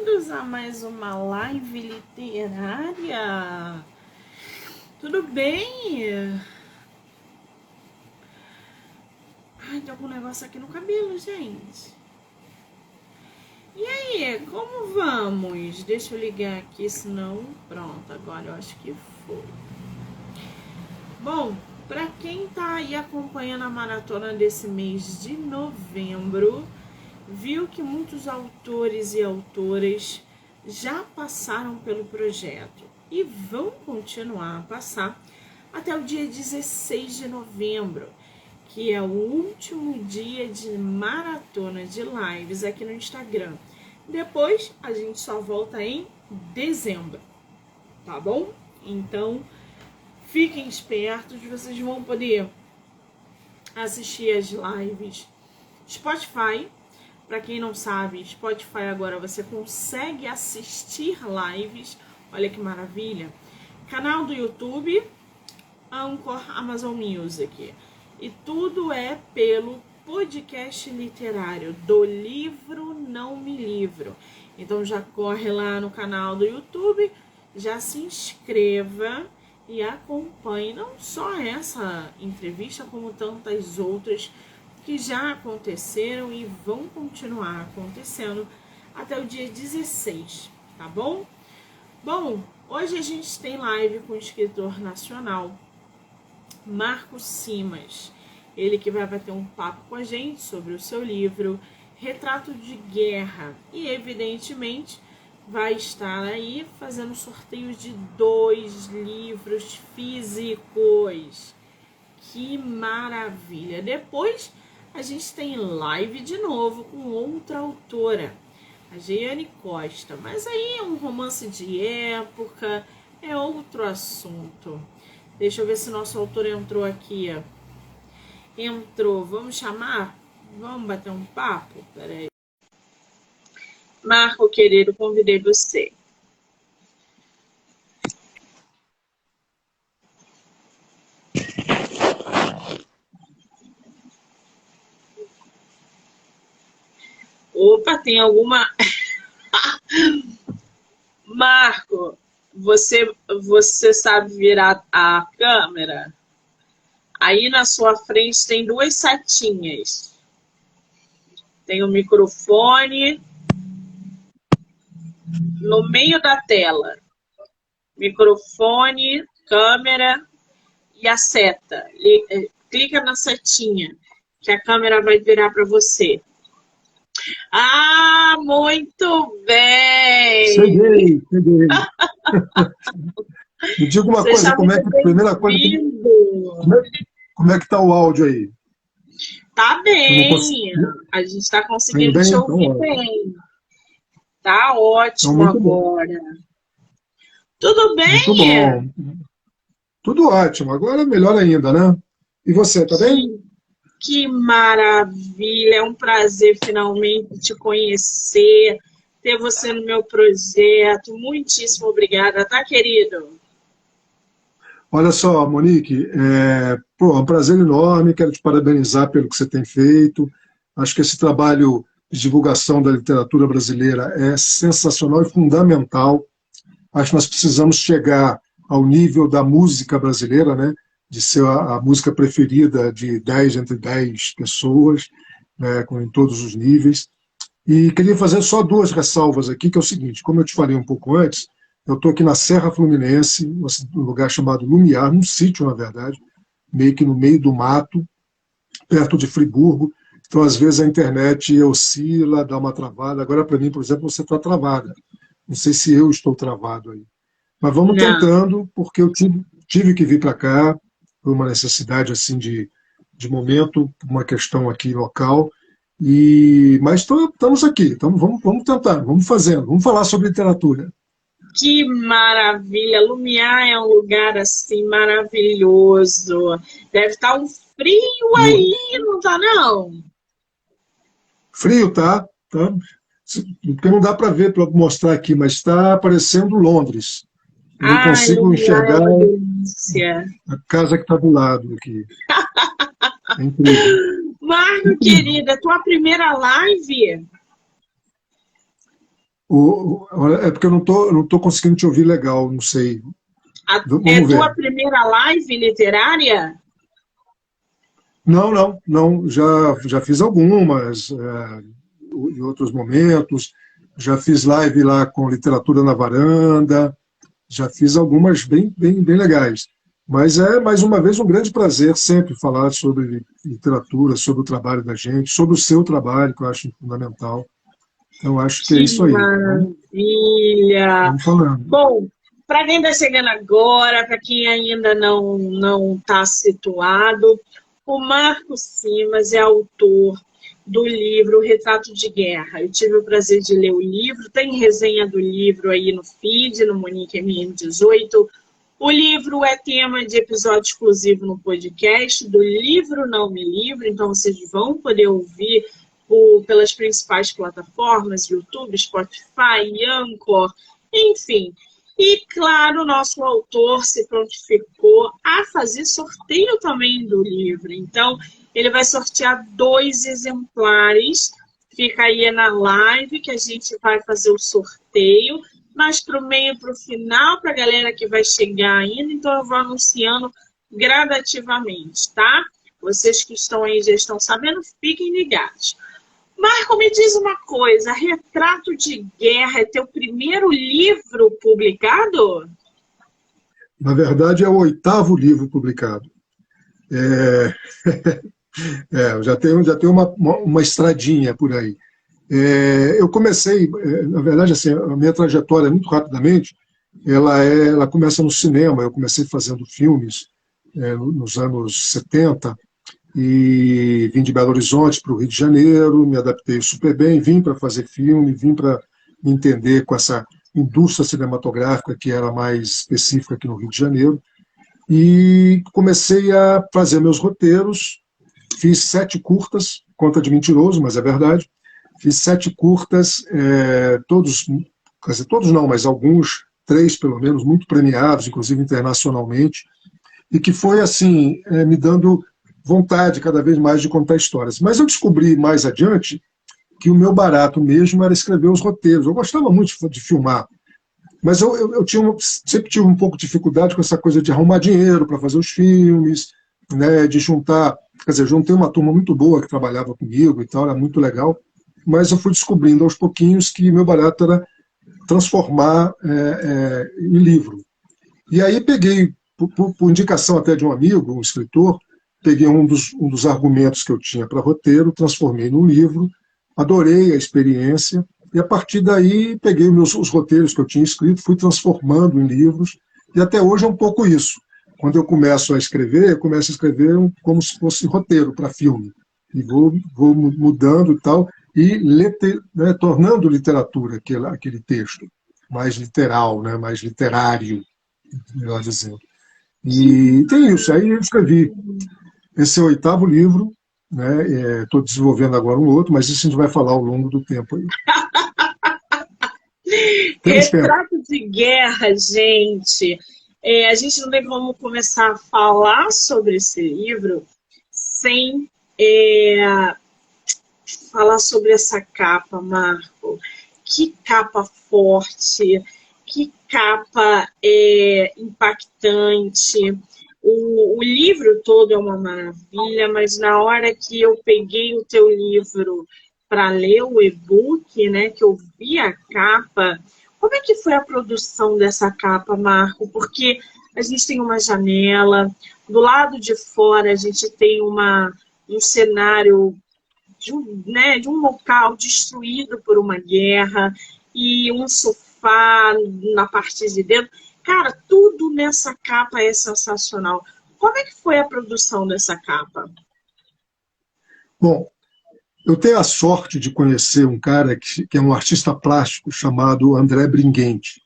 bem-vindos a mais uma live literária. Tudo bem? Ai, tem algum negócio aqui no cabelo, gente. E aí, como vamos? Deixa eu ligar aqui, senão... Pronto, agora eu acho que foi. Bom, para quem tá aí acompanhando a maratona desse mês de novembro, viu que muitos autores e autoras já passaram pelo projeto e vão continuar a passar até o dia 16 de novembro, que é o último dia de maratona de lives aqui no Instagram. Depois a gente só volta em dezembro, tá bom? Então fiquem espertos, vocês vão poder assistir as lives Spotify. Para quem não sabe, Spotify agora você consegue assistir lives, olha que maravilha. Canal do YouTube, Anchor, Amazon Music. E tudo é pelo podcast literário do Livro Não Me Livro. Então já corre lá no canal do YouTube, já se inscreva e acompanhe não só essa entrevista, como tantas outras que já aconteceram e vão continuar acontecendo até o dia 16, tá bom? Bom, hoje a gente tem live com o escritor nacional Marcos Simas. Ele que vai bater um papo com a gente sobre o seu livro Retrato de Guerra e, evidentemente, vai estar aí fazendo sorteio de 2 livros físicos. Que maravilha! Depois a gente tem live de novo com outra autora, a Jeane Costa. Mas aí é um romance de época, é outro assunto. Deixa eu ver se nosso autor entrou aqui. Entrou, vamos chamar? Vamos bater um papo? Peraí. Marco, querido, convidei você. Opa, tem alguma... Marco, você sabe virar a câmera? Aí na sua frente tem 2 setinhas. Tem o microfone no meio da tela. Microfone, câmera e a seta. Clica na setinha, que a câmera vai virar para você. Ah, muito bem! Cheguei. Me diga uma coisa, primeira coisa, como é que tá o áudio aí? Tá bem, a gente está conseguindo te ouvir bem. Tá ótimo agora. Tudo bem? Muito bom. Tudo ótimo, agora melhor ainda, né? E você, tá bem? Que maravilha, é um prazer finalmente te conhecer, ter você no meu projeto. Muitíssimo obrigada, tá, querido? Olha só, Monique, é um prazer enorme, quero te parabenizar pelo que você tem feito. Acho que esse trabalho de divulgação da literatura brasileira é sensacional e fundamental. Acho que nós precisamos chegar ao nível da música brasileira, né? De ser a música preferida de 10 entre 10 pessoas, né? Em todos os níveis. E queria fazer só 2 ressalvas aqui, que é o seguinte, como eu te falei um pouco antes, eu estou aqui na Serra Fluminense, um lugar chamado Lumiar, num sítio, na verdade, meio que no meio do mato, perto de Friburgo. Então, às vezes, a internet oscila, dá uma travada. Agora, para mim, por exemplo, você está travada. Não sei se eu estou travado aí. Mas vamos tentando, porque eu tive que vir para cá, por uma necessidade assim de momento, uma questão aqui local. Mas estamos aqui, vamos tentar, vamos fazendo, vamos falar sobre literatura. Que maravilha! Lumiar é um lugar assim maravilhoso. Deve estar um frio aí, não tá não? Frio, tá? Porque não dá para ver, para mostrar aqui, mas está parecendo Londres. Eu não consigo enxergar a casa que está do lado aqui. É incrível. Marco, querida, tua primeira live? É porque eu não tô conseguindo te ouvir legal, não sei. É Vamos tua ver. primeira live literária? Não, já fiz algumas, em outros momentos, já fiz live lá com Literatura na Varanda, já fiz algumas bem legais. Mas é, mais uma vez, um grande prazer sempre falar sobre literatura, sobre o trabalho da gente, sobre o seu trabalho, que eu acho fundamental. Então, acho que é Que isso aí. maravilha! Vamos falando. Bom, para quem está chegando agora, para quem ainda não está situado, o Marco Simas é autor do livro Retrato de Guerra. Eu tive o prazer de ler o livro, tem resenha do livro aí no feed, no Monique MM18. O livro é tema de episódio exclusivo no podcast do Livro Não Me Livro, então vocês vão poder ouvir pelas principais plataformas, YouTube, Spotify, Anchor, enfim. E, claro, o nosso autor se prontificou a fazer sorteio também do livro. Então, ele vai sortear 2 exemplares. Fica aí na live que a gente vai fazer o sorteio. Mas para o meio, para o final, para a galera que vai chegar ainda. Então, eu vou anunciando gradativamente, tá? Vocês que estão aí já estão sabendo, fiquem ligados. Marco, me diz uma coisa, Retrato de Guerra é teu primeiro livro publicado? Na verdade, é o 8º livro publicado. É, já tenho uma estradinha por aí. Eu comecei, na verdade, assim, a minha trajetória, muito rapidamente, ela começa no cinema. Eu comecei fazendo filmes nos anos 70 e vim de Belo Horizonte para o Rio de Janeiro, me adaptei super bem, vim para fazer filme, vim para me entender com essa indústria cinematográfica que era mais específica aqui no Rio de Janeiro, e comecei a fazer meus roteiros, fiz 7 curtas, conta de mentiroso, mas é verdade, fiz 7 curtas, todos, quer dizer, todos não, mas alguns, 3 pelo menos, muito premiados, inclusive internacionalmente, e que foi assim, me dando vontade cada vez mais de contar histórias. Mas eu descobri mais adiante que o meu barato mesmo era escrever os roteiros. Eu gostava muito de filmar, mas sempre tive um pouco de dificuldade com essa coisa de arrumar dinheiro para fazer os filmes, né, de juntar. Quer dizer, juntei uma turma muito boa que trabalhava comigo e tal, era muito legal, mas eu fui descobrindo aos pouquinhos que meu barato era transformar em livro. E aí peguei, por indicação até de um amigo, um escritor, peguei um dos argumentos que eu tinha para roteiro, transformei num livro, adorei a experiência, e a partir daí peguei os roteiros que eu tinha escrito, fui transformando em livros, e até hoje é um pouco isso. Quando eu começo a escrever, eu começo a escrever como se fosse roteiro para filme, e vou mudando e tal, e tornando literatura aquele texto, mais literal, né, mais literário, melhor dizendo. E tem isso, aí eu escrevi. Esse é o 8º livro, né? Estou desenvolvendo agora um outro, mas isso a gente vai falar ao longo do tempo aí. Temos tempo. Retrato de Guerra, gente. A gente não tem como começar a falar sobre esse livro sem falar sobre essa capa, Marco. Que capa forte, que capa impactante. O livro todo é uma maravilha, mas na hora que eu peguei o teu livro para ler o e-book, né, que eu vi a capa, como é que foi a produção dessa capa, Marco? Porque a gente tem uma janela, do lado de fora a gente tem um cenário de um local destruído por uma guerra e um sofá na parte de dentro. Cara, tudo nessa capa é sensacional. Como é que foi a produção dessa capa? Bom, eu tenho a sorte de conhecer um cara que é um artista plástico chamado André Bringuente,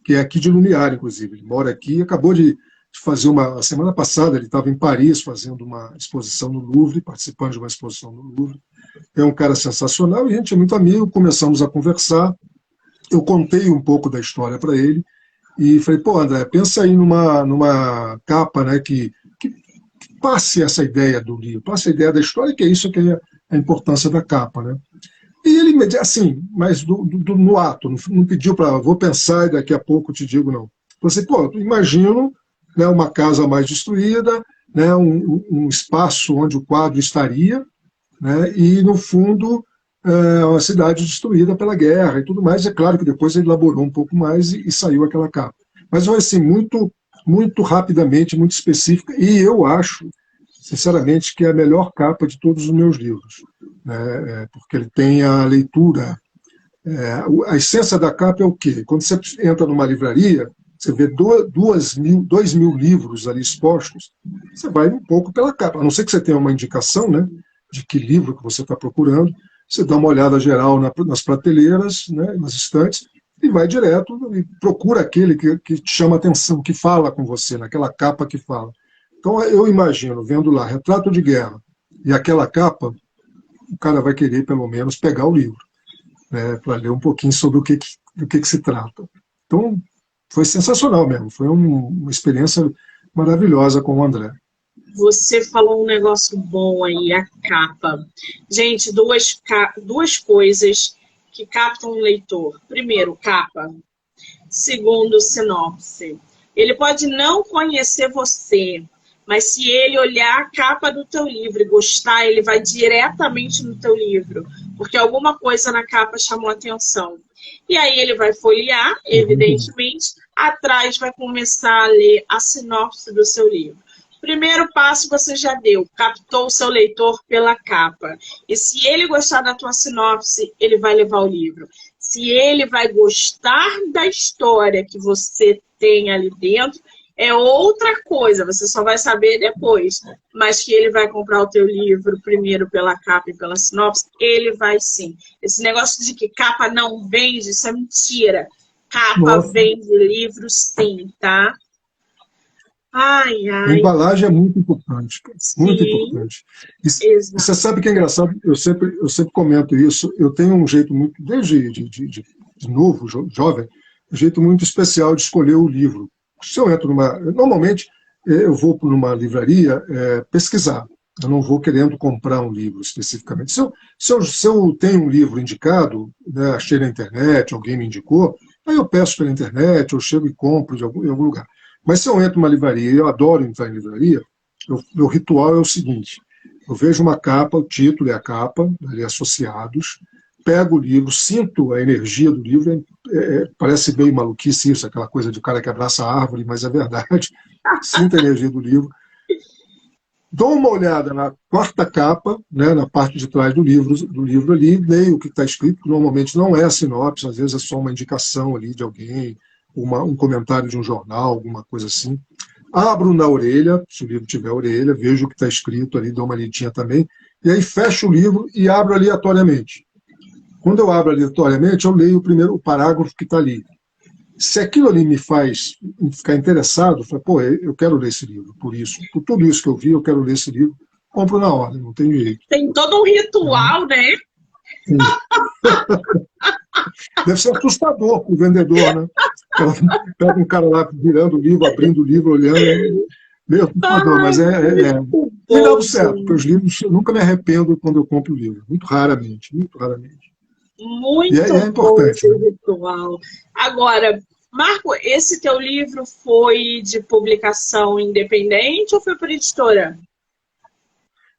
que é aqui de Lumiar, inclusive. Ele mora aqui, acabou de fazer a semana passada, ele estava em Paris fazendo uma exposição no Louvre, participando de uma exposição no Louvre. É um cara sensacional e a gente é muito amigo, começamos a conversar. Eu contei um pouco da história para ele e falei, pô, André, pensa aí numa capa, né, que passe essa ideia do livro, passe a ideia da história, que é isso que é a importância da capa, né? E ele, assim, mas no ato, não pediu para, vou pensar e daqui a pouco te digo, não. Você, pô, imagino, né, uma casa mais destruída, né, um espaço onde o quadro estaria, né, e, no fundo, uma cidade destruída pela guerra e tudo mais. É claro que depois ele elaborou um pouco mais e saiu aquela capa. Mas foi assim, muito rapidamente, muito específica, e eu acho, sinceramente, que é a melhor capa de todos os meus livros, né, porque ele tem a leitura. A essência da capa é o quê? Quando você entra numa livraria, você vê 2.000 livros ali expostos, você vai um pouco pela capa, a não ser que você tenha uma indicação, né, de que livro que você está procurando, você dá uma olhada geral nas prateleiras, né, nas estantes, e vai direto e procura aquele que te chama atenção, que fala com você, naquela capa que fala. Então eu imagino, vendo lá, Retrato de Guerra, e aquela capa, o cara vai querer pelo menos pegar o livro, né, para ler um pouquinho sobre do que se trata. Então, foi sensacional mesmo, foi uma experiência maravilhosa com o André. Você falou um negócio bom aí, a capa. Gente, duas coisas que captam o leitor. Primeiro, capa. Segundo, sinopse. Ele pode não conhecer você, mas se ele olhar a capa do teu livro e gostar, ele vai diretamente no teu livro, porque alguma coisa na capa chamou a atenção. E aí ele vai folhear, evidentemente, atrás vai começar a ler a sinopse do seu livro. Primeiro passo você já deu, captou o seu leitor pela capa. E se ele gostar da tua sinopse, ele vai levar o livro. Se ele vai gostar da história que você tem ali dentro, é outra coisa, você só vai saber depois. Mas que ele vai comprar o teu livro primeiro pela capa e pela sinopse, ele vai sim. Esse negócio de que capa não vende, isso é mentira. Capa Nossa. vende livro sim, tá? Ai, A ai. embalagem é muito importante, muito Sim, importante. E exato. você sabe que é engraçado, eu sempre comento isso, eu tenho um jeito muito, desde de novo, jovem, um jeito muito especial de escolher o livro. Se eu entro normalmente, eu vou numa livraria pesquisar, eu não vou querendo comprar um livro especificamente. Se eu tenho um livro indicado, né, achei na internet, alguém me indicou, aí eu peço pela internet, eu chego e compro em algum lugar. Mas se eu entro numa livraria, e eu adoro entrar em livraria, meu ritual é o seguinte: eu vejo uma capa, o título e a capa, ali associados, pego o livro, sinto a energia do livro, parece meio maluquice isso, aquela coisa de o cara que abraça a árvore, mas é verdade, sinto a energia do livro, dou uma olhada na quarta capa, né, na parte de trás do livro ali, leio o que está escrito, que normalmente não é a sinopse, às vezes é só uma indicação ali de alguém, um comentário de um jornal, alguma coisa assim. Abro na orelha, se o livro tiver orelha, vejo o que está escrito ali, dou uma lidinha também, e aí fecho o livro e abro aleatoriamente. Quando eu abro aleatoriamente, eu leio o parágrafo que está ali. Se aquilo ali me faz ficar interessado, eu falo, pô, eu quero ler esse livro, por tudo isso que eu vi, eu quero ler esse livro, compro na hora, não tem jeito. Tem todo um ritual, né? Sim. Deve ser assustador para o vendedor, né? Pega um cara lá virando o livro, abrindo o livro, olhando, meio assustador, mas tem dado certo, porque os livros, eu nunca me arrependo quando eu compro o livro, muito raramente, muito raramente. E Muito é bom importante, esse né? ritual. Agora, Marco, esse teu livro foi de publicação independente ou foi por editora?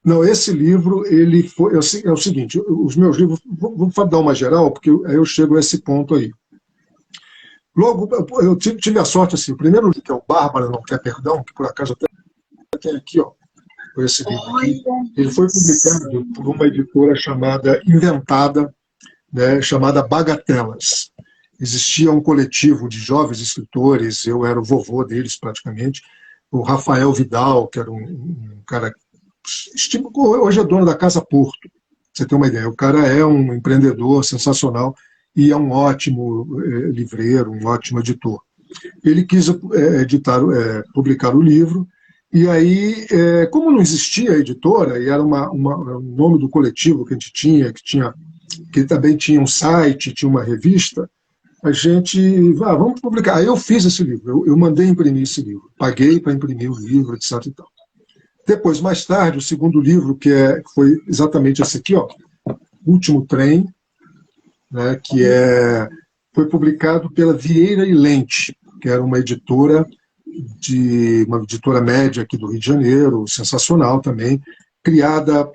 Não, esse livro, ele foi, é o seguinte, os meus livros, vou dar uma geral, porque aí eu chego a esse ponto aí. Logo, eu tive a sorte, assim, o primeiro livro, que é o Bárbara Não Quer Perdão, que por acaso até tem aqui, ó, por esse livro aqui, Olha ele foi isso. publicado por uma editora chamada Inventada, né, chamada Bagatelas. Existia um coletivo de jovens escritores, eu era o vovô deles praticamente, o Rafael Vidal, que era um cara, hoje é dono da Casa Porto, pra você ter uma ideia. O cara é um empreendedor sensacional e é um ótimo livreiro, um ótimo editor. Ele quis publicar o livro, e aí, como não existia a editora, e era o nome do coletivo que a gente tinha, que também tinha um site, tinha uma revista, a gente, vamos publicar. Aí eu fiz esse livro, eu mandei imprimir esse livro, paguei para imprimir o livro, etc. E tal. Depois, mais tarde, o segundo livro, que foi exatamente esse aqui, ó, Último Trem, né, foi publicado pela Vieira e Lente, que era uma editora média aqui do Rio de Janeiro, sensacional também, criada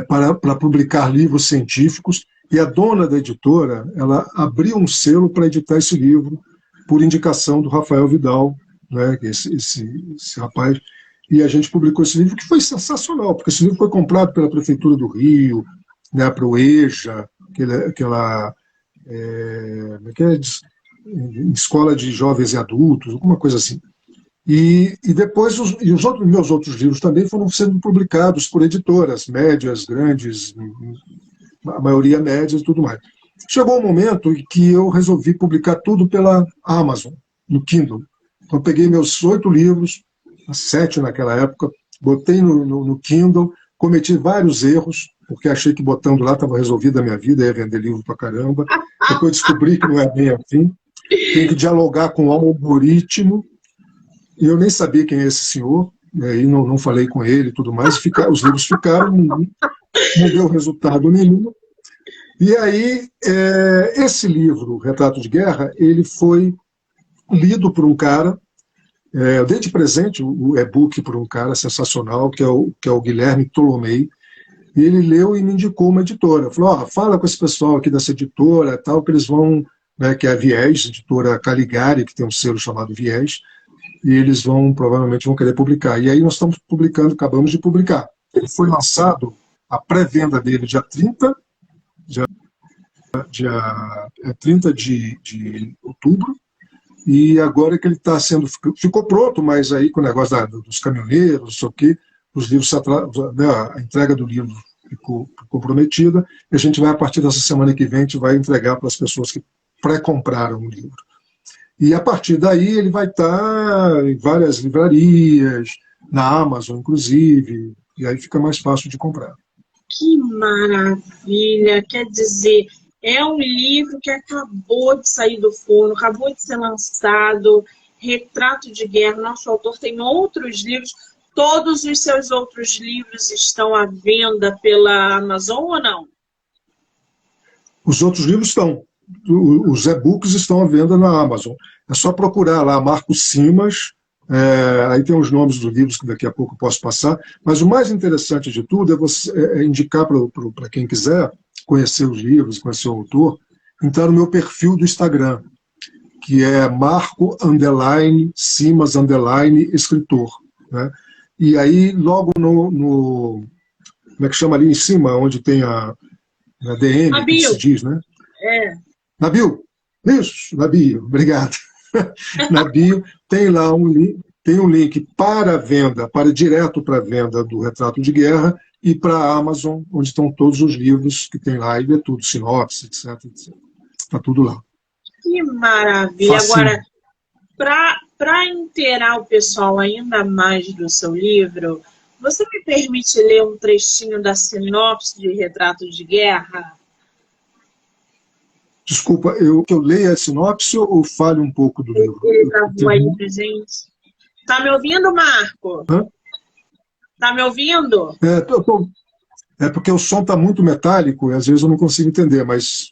para publicar livros científicos, e a dona da editora, ela abriu um selo para editar esse livro, por indicação do Rafael Vidal, né, esse rapaz, e a gente publicou esse livro, que foi sensacional, porque esse livro foi comprado pela Prefeitura do Rio, né, para o EJA, aquela escola de jovens e adultos, alguma coisa assim. E depois meus outros livros também foram sendo publicados por editoras médias, grandes, a maioria médias e tudo mais. Chegou um momento em que eu resolvi publicar tudo pela Amazon, no Kindle. Então, eu peguei meus 8 livros, 7 naquela época, botei no Kindle, cometi vários erros, porque achei que botando lá estava resolvida a minha vida, ia vender livro pra caramba. Depois descobri que não é bem assim. Tem que dialogar com o algoritmo. E eu nem sabia quem é esse senhor, e não falei com ele e tudo mais. Os livros ficaram, não deu resultado nenhum. E aí, esse livro, Retrato de Guerra, ele foi lido por um cara, eu dei de presente o e-book por um cara sensacional, que é o Guilherme Tolomei, e ele leu e me indicou uma editora. Falou, fala com esse pessoal aqui dessa editora, tal, que eles vão, né, que é a Viés, editora Caligari, que tem um selo chamado Viés, e eles provavelmente vão querer publicar. E aí nós estamos publicando, acabamos de publicar. Ele foi lançado, a pré-venda dele dia 30 de outubro, e agora que ele está ficou pronto, mas aí com o negócio dos caminhoneiros, não sei o quê, os livros, a entrega do livro ficou comprometida, e a gente vai, a partir dessa semana que vem, a gente vai entregar para as pessoas que pré-compraram o livro. E a partir daí ele vai estar em várias livrarias, na Amazon, inclusive, e aí fica mais fácil de comprar. Que maravilha! Quer dizer, é um livro que acabou de sair do forno, acabou de ser lançado, Retrato de Guerra. Nosso autor tem outros livros. Todos os seus outros livros estão à venda pela Amazon ou não? Os outros livros estão. Os e-books estão à venda na Amazon. É só procurar lá, Marco Simas, aí tem os nomes dos livros que daqui a pouco eu posso passar, mas o mais interessante de tudo é indicar para quem quiser conhecer os livros, conhecer o autor, entrar no meu perfil do Instagram, que é Marco_Simas_escritor. Né? E aí, logo como é que chama ali em cima, onde tem na DM, que se diz, né? Na bio. Isso, na bio, obrigado. Na bio tem lá tem um link para venda, direto para a venda do Retrato de Guerra, e para a Amazon, onde estão todos os livros que tem lá, e vê tudo, sinopse, etc. Está tudo lá. Que maravilha! Facinho. Agora, para inteirar o pessoal ainda mais do seu livro, você me permite ler um trechinho da sinopse de Retrato de Guerra? Desculpa, eu leio a sinopse ou fale um pouco do livro? Ele gravou aí pra gente. Tá me ouvindo, Marco? Tá me ouvindo? É porque o som está muito metálico e às vezes eu não consigo entender, mas...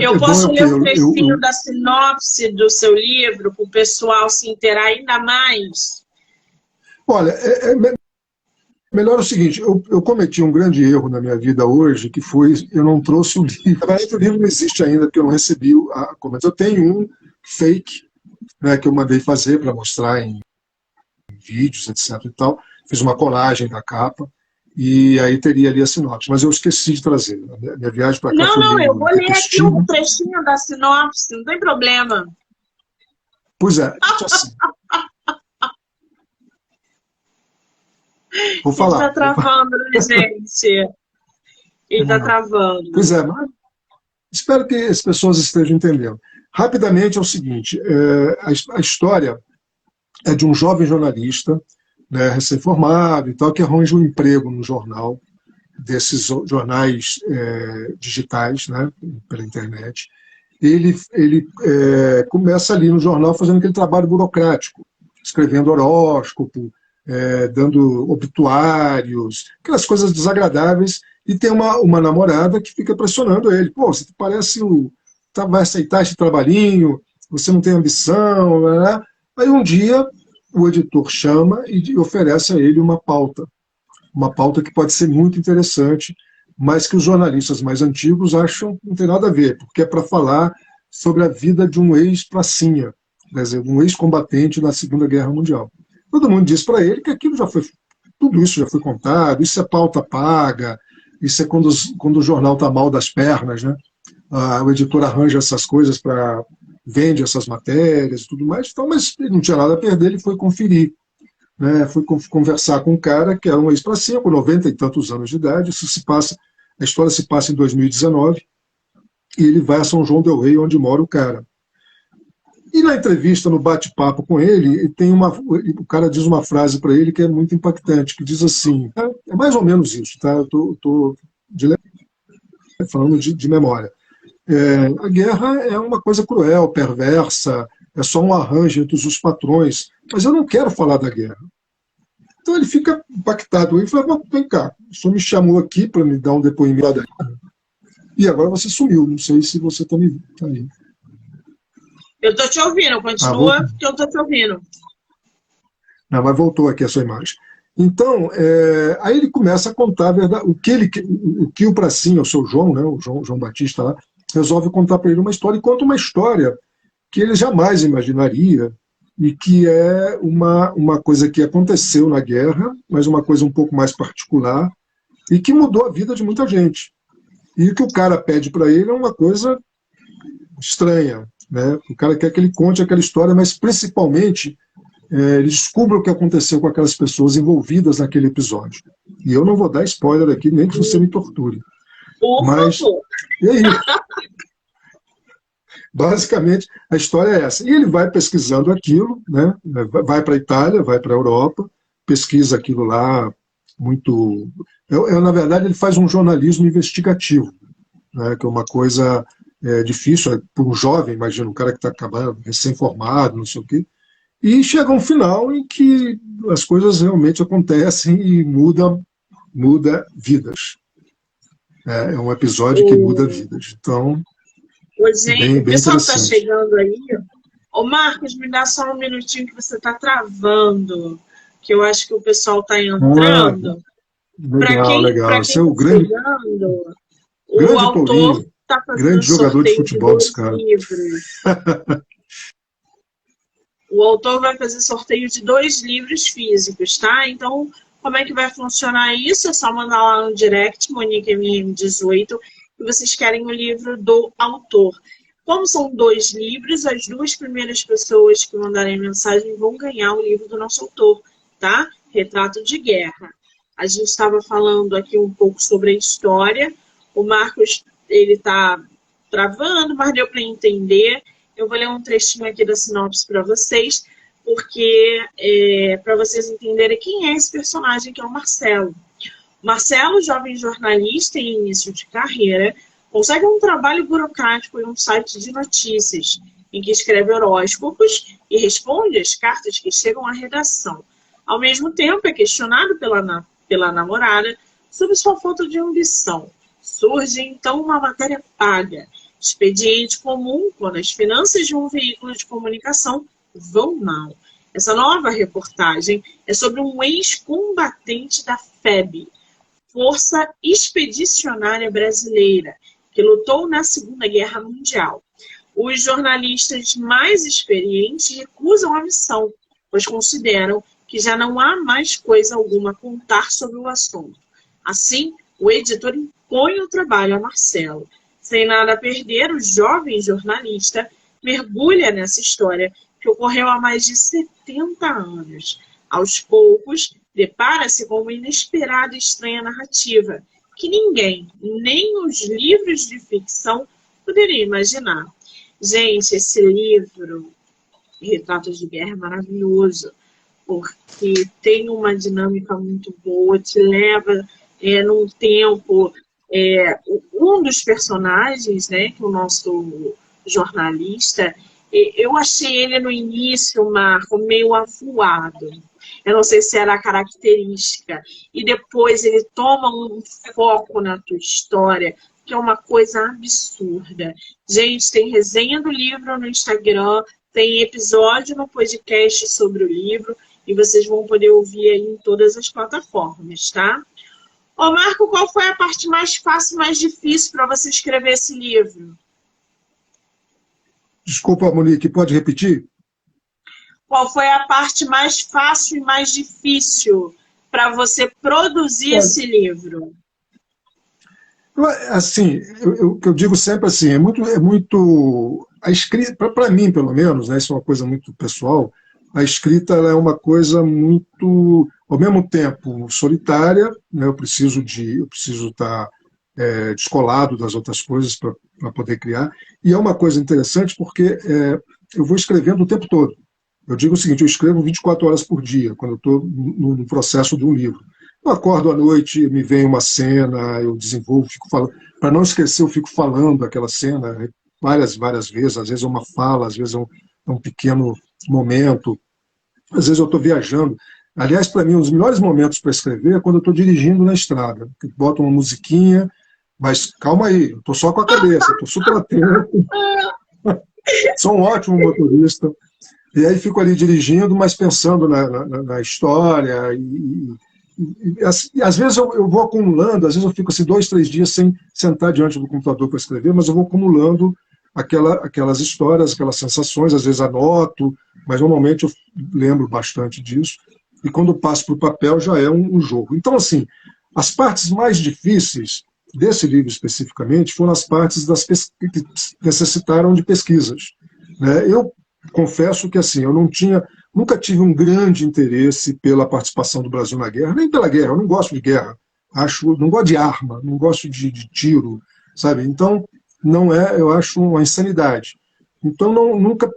eu posso ler um trechinho da sinopse do seu livro para o pessoal se inteirar ainda mais? Olha, melhor o seguinte, eu cometi um grande erro na minha vida hoje, que foi, eu não trouxe o livro. O livro não existe ainda, porque eu não recebi a comenta. Eu tenho um fake, né, que eu mandei fazer para mostrar em vídeos, etc. e tal. Fiz uma colagem da capa, e aí teria ali a sinopse. Mas eu esqueci de trazer. A minha viagem para cá Não, eu vou ler aqui um trechinho da sinopse, não tem problema. Pois é, assim. Vou falar. Ele está travando, né, gente? Ele está travando. Pois é, mas espero que as pessoas estejam entendendo. Rapidamente é o seguinte, a história é de um jovem jornalista, né, recém-formado e tal, que arranja um emprego no jornal, desses jornais digitais, né, pela internet. Ele começa ali no jornal fazendo aquele trabalho burocrático, escrevendo horóscopo, dando obituários, aquelas coisas desagradáveis E tem uma namorada que fica pressionando ele. Pô, você parece vai aceitar esse trabalhinho, você não tem ambição, né? Aí um dia o editor chama e oferece a ele uma pauta que pode ser muito interessante, mas que os jornalistas mais antigos acham que não tem nada a ver, porque é para falar sobre a vida de um ex-pracinha, quer dizer, um ex-combatente da Segunda Guerra Mundial. Todo mundo diz para ele que tudo isso já foi contado, isso é pauta paga, isso é quando o jornal está mal das pernas, né? O editor arranja essas coisas vende essas matérias e tudo mais, então, mas ele não tinha nada a perder, ele foi conferir, né? Foi conversar com um cara que era um ex-pracinha, com 90 e tantos anos de idade. A história se passa em 2019, e ele vai a São João del Rei, onde mora o cara. E na entrevista, no bate-papo com ele, o cara diz uma frase para ele que é muito impactante, que diz assim, é mais ou menos isso, tá? Eu tô falando de memória. A guerra é uma coisa cruel, perversa, é só um arranjo entre os patrões, mas eu não quero falar da guerra. Então ele fica impactado e fala, vem cá, o senhor me chamou aqui para me dar um depoimento e agora você sumiu, não sei se você está aí. Eu estou te ouvindo, continua, que eu estou te ouvindo. Não, mas voltou aqui a sua imagem. Então, aí ele começa a contar a verdade, o que o pracinha, o seu João, né, o João Batista lá, resolve contar para ele uma história, e conta uma história que ele jamais imaginaria, e que é uma coisa que aconteceu na guerra, mas uma coisa um pouco mais particular, e que mudou a vida de muita gente. E o que o cara pede para ele é uma coisa estranha, né? O cara quer que ele conte aquela história, mas principalmente ele descubra o que aconteceu com aquelas pessoas envolvidas naquele episódio. E eu não vou dar spoiler aqui, nem que você me torture. Mas é isso. Basicamente, a história é essa. E ele vai pesquisando aquilo, né? Vai para a Itália, vai para a Europa, pesquisa aquilo lá muito... na verdade, ele faz um jornalismo investigativo, né? Que é uma coisa difícil para um jovem, imagina, um cara que está acabando, recém-formado, não sei o quê. E chega um final em que as coisas realmente acontecem e muda vidas. É um episódio que muda vidas. Então, o pessoal está chegando aí. Ô Marcos, me dá só um minutinho que você está travando, que eu acho que o pessoal está entrando. Legal. Esse é o grande, chegando, o autor está fazendo grande jogador de futebol desse cara. O autor vai fazer sorteio de 2 livros físicos, tá? Então, como é que vai funcionar isso? É só mandar lá no direct, MoniqueMM18, que vocês querem o livro do autor. Como são 2 livros, as 2 primeiras pessoas que mandarem mensagem vão ganhar o livro do nosso autor, tá? Retrato de Guerra. A gente estava falando aqui um pouco sobre a história. O Marcos, ele está travando, mas deu para entender. Eu vou ler um trechinho aqui da sinopse para vocês, porque para vocês entenderem quem é esse personagem, que é o Marcelo. Marcelo, jovem jornalista em início de carreira, consegue um trabalho burocrático em um site de notícias, em que escreve horóscopos e responde às cartas que chegam à redação. Ao mesmo tempo, é questionado pela namorada sobre sua falta de ambição. Surge, então, uma matéria paga, expediente comum quando as finanças de um veículo de comunicação vão mal. Essa nova reportagem é sobre um ex-combatente da FEB, Força Expedicionária Brasileira, que lutou na Segunda Guerra Mundial. Os jornalistas mais experientes recusam a missão, pois consideram que já não há mais coisa alguma a contar sobre o assunto. Assim, o editor impõe o trabalho a Marcelo. Sem nada a perder, o jovem jornalista mergulha nessa história que ocorreu há mais de 70 anos. Aos poucos, depara-se com uma inesperada e estranha narrativa, que ninguém, nem os livros de ficção, poderia imaginar. Gente, esse livro, Retratos de Guerra, é maravilhoso, porque tem uma dinâmica muito boa, te leva num tempo... um dos personagens, né, que é o nosso jornalista, eu achei ele no início, Marco, meio avoado. eu não sei se era a característica, e depois ele toma um foco na tua história, que é uma coisa absurda. Gente, tem resenha do livro no Instagram, tem episódio no podcast sobre o livro, e vocês vão poder ouvir aí em todas as plataformas, tá? Ô, Marco, qual foi a parte mais fácil, mais difícil para você escrever esse livro? Desculpa, Monique, pode repetir? Qual foi a parte mais fácil e mais difícil para você produzir esse livro? Assim, eu digo sempre assim, é muito a escrita, para mim pelo menos, né, isso é uma coisa muito pessoal, a escrita ela é uma coisa muito, ao mesmo tempo, solitária, né, eu preciso estar descolado das outras coisas para poder criar, e é uma coisa interessante porque eu vou escrevendo o tempo todo. Eu digo o seguinte, eu escrevo 24 horas por dia, quando eu estou no processo de um livro. Eu acordo à noite, me vem uma cena, eu desenvolvo, fico falando. Para não esquecer, eu fico falando aquela cena várias vezes. Às vezes é uma fala, às vezes é um pequeno momento. Às vezes eu estou viajando. Aliás, para mim, um dos melhores momentos para escrever é quando eu estou dirigindo na estrada. Boto uma musiquinha, mas calma aí, eu estou só com a cabeça, estou super atento. Sou um ótimo motorista. E aí fico ali dirigindo, mas pensando na história e às vezes eu vou acumulando, às vezes eu fico assim 2, 3 dias sem sentar diante do computador para escrever, mas eu vou acumulando aquelas histórias, aquelas sensações, às vezes anoto, mas normalmente eu lembro bastante disso, e quando eu passo para o papel já é um jogo. Então, assim, as partes mais difíceis desse livro especificamente foram as partes que necessitaram de pesquisas, né? Eu confesso que assim, eu nunca tive um grande interesse pela participação do Brasil na guerra, nem pela guerra, eu não gosto de guerra, não gosto de arma, não gosto de tiro, sabe? Então, eu acho uma insanidade. Então, nunca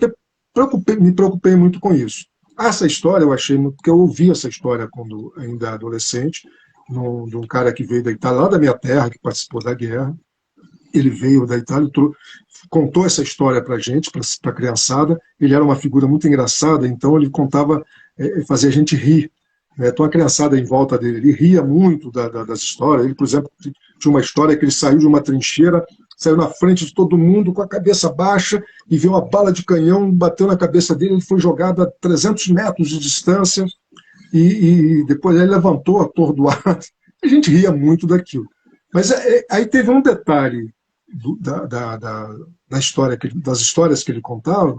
me preocupei muito com isso. Essa história eu achei muito, porque eu ouvi essa história quando ainda adolescente, de um cara que veio da Itália, lá da minha terra, que participou da guerra. Ele veio da Itália, contou essa história para a gente, para a criançada. Ele era uma figura muito engraçada, então ele contava, fazia a gente rir, né? Então a criançada em volta dele, ele ria muito das histórias. Ele, por exemplo, tinha uma história que ele saiu de uma trincheira, saiu na frente de todo mundo com a cabeça baixa e viu uma bala de canhão, bateu na cabeça dele, ele foi jogado a 300 metros de distância e depois ele levantou atordoado. A gente ria muito daquilo. Mas aí teve um detalhe da história das histórias que ele contava,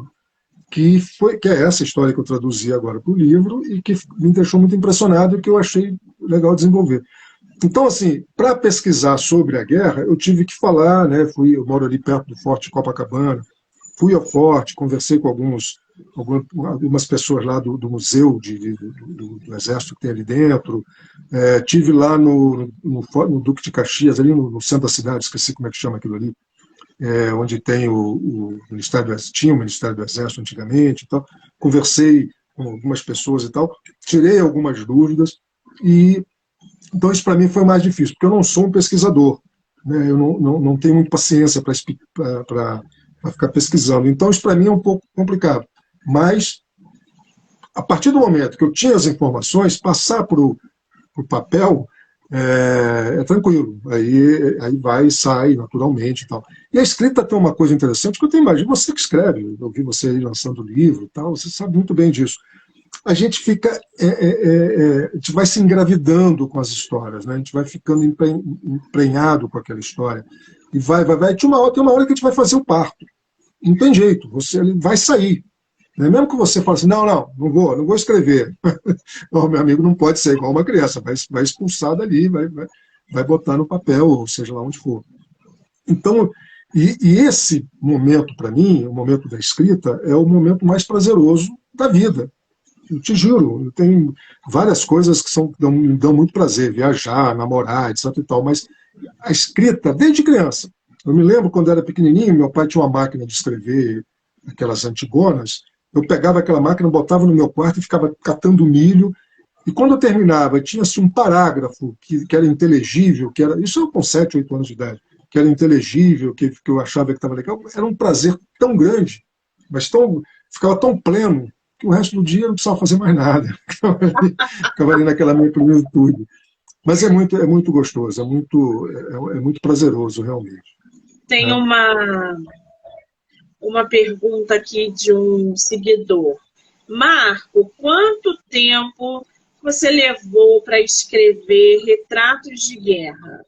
que é essa história que eu traduzi agora para o livro e que me deixou muito impressionado e que eu achei legal desenvolver. Então, assim, para pesquisar sobre a guerra, eu tive que falar, né? Eu moro ali perto do Forte de Copacabana, fui ao Forte, conversei com algumas pessoas lá do museu do Exército que tem ali dentro, tive lá no Duque de Caxias, ali no centro da cidade, esqueci como é que chama aquilo ali, onde tem o Ministério do Exército, tinha o Ministério do Exército antigamente, então, conversei com algumas pessoas e tal, tirei algumas dúvidas, e então isso para mim foi mais difícil, porque eu não sou um pesquisador, né, eu não tenho muita paciência para ficar pesquisando, então isso para mim é um pouco complicado, mas a partir do momento que eu tinha as informações, passar para o papel tranquilo. Aí vai e sai naturalmente e tal. E a escrita tem uma coisa interessante, que eu tenho imagem, você que escreve, eu vi você aí lançando livro e tal, você sabe muito bem disso. A gente fica, a gente vai se engravidando com as histórias, né? A gente vai ficando emprenhado com aquela história. E vai. Tem uma hora que a gente vai fazer o parto. Não tem jeito, ele vai sair. Mesmo que você fale assim, não vou escrever. Não, meu amigo, não pode ser igual uma criança, vai expulsar dali, vai botar no papel, ou seja lá onde for. Então, e esse momento, para mim, o momento da escrita, é o momento mais prazeroso da vida. Eu te juro, eu tenho várias coisas que me dão muito prazer, viajar, namorar, etc. e tal, mas a escrita, desde criança. Eu me lembro quando era pequenininho, meu pai tinha uma máquina de escrever, aquelas antigonas. Eu pegava aquela máquina, botava no meu quarto e ficava catando milho. E quando eu terminava, tinha-se um parágrafo que era inteligível, isso eu com 7, 8 anos de idade, que era inteligível, que eu achava que estava legal. Era um prazer tão grande, mas ficava tão pleno, que o resto do dia eu não precisava fazer mais nada. Ficava ali naquela minha plenitude. Mas é muito gostoso, é muito prazeroso, realmente. Tem Né? uma pergunta aqui de um seguidor. Marco, quanto tempo você levou para escrever Retratos de Guerra?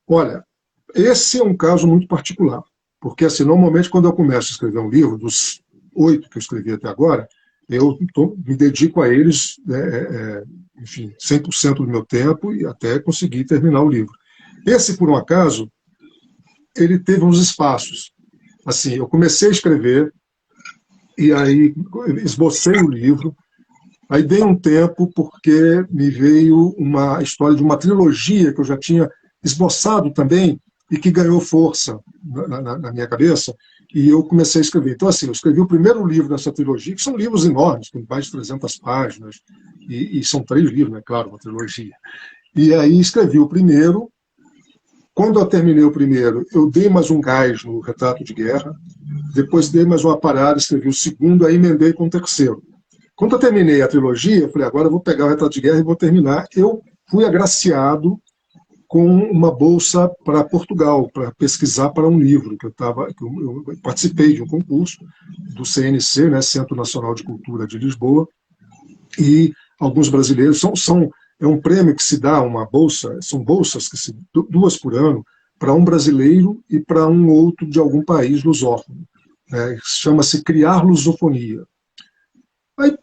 Olha, esse é um caso muito particular, porque assim, normalmente quando eu começo a escrever um livro, dos 8 que eu escrevi até agora, me dedico a eles, enfim, 100% do meu tempo e até conseguir terminar o livro. Esse, por um acaso, ele teve uns espaços. Assim, eu comecei a escrever e aí esbocei o livro, aí dei um tempo porque me veio uma história de uma trilogia que eu já tinha esboçado também e que ganhou força na minha cabeça, e eu comecei a escrever. Então, assim, eu escrevi o primeiro livro dessa trilogia, que são livros enormes, com mais de 300 páginas, e são 3 livros, né? Claro, uma trilogia. E aí escrevi o primeiro. Quando eu terminei o primeiro, eu dei mais um gás no Retrato de Guerra, depois dei mais uma parada, escrevi o segundo, aí emendei com o terceiro. Quando eu terminei a trilogia, eu falei, agora eu vou pegar o Retrato de Guerra e vou terminar. Eu fui agraciado com uma bolsa para Portugal, para pesquisar para um livro, eu participei de um concurso do CNC, né, Centro Nacional de Cultura de Lisboa, e alguns brasileiros, é um prêmio que se dá, uma bolsa, são bolsas que 2 por ano, para um brasileiro e para um outro de algum país lusófono. Né, chama-se Criar Lusofonia. Aí,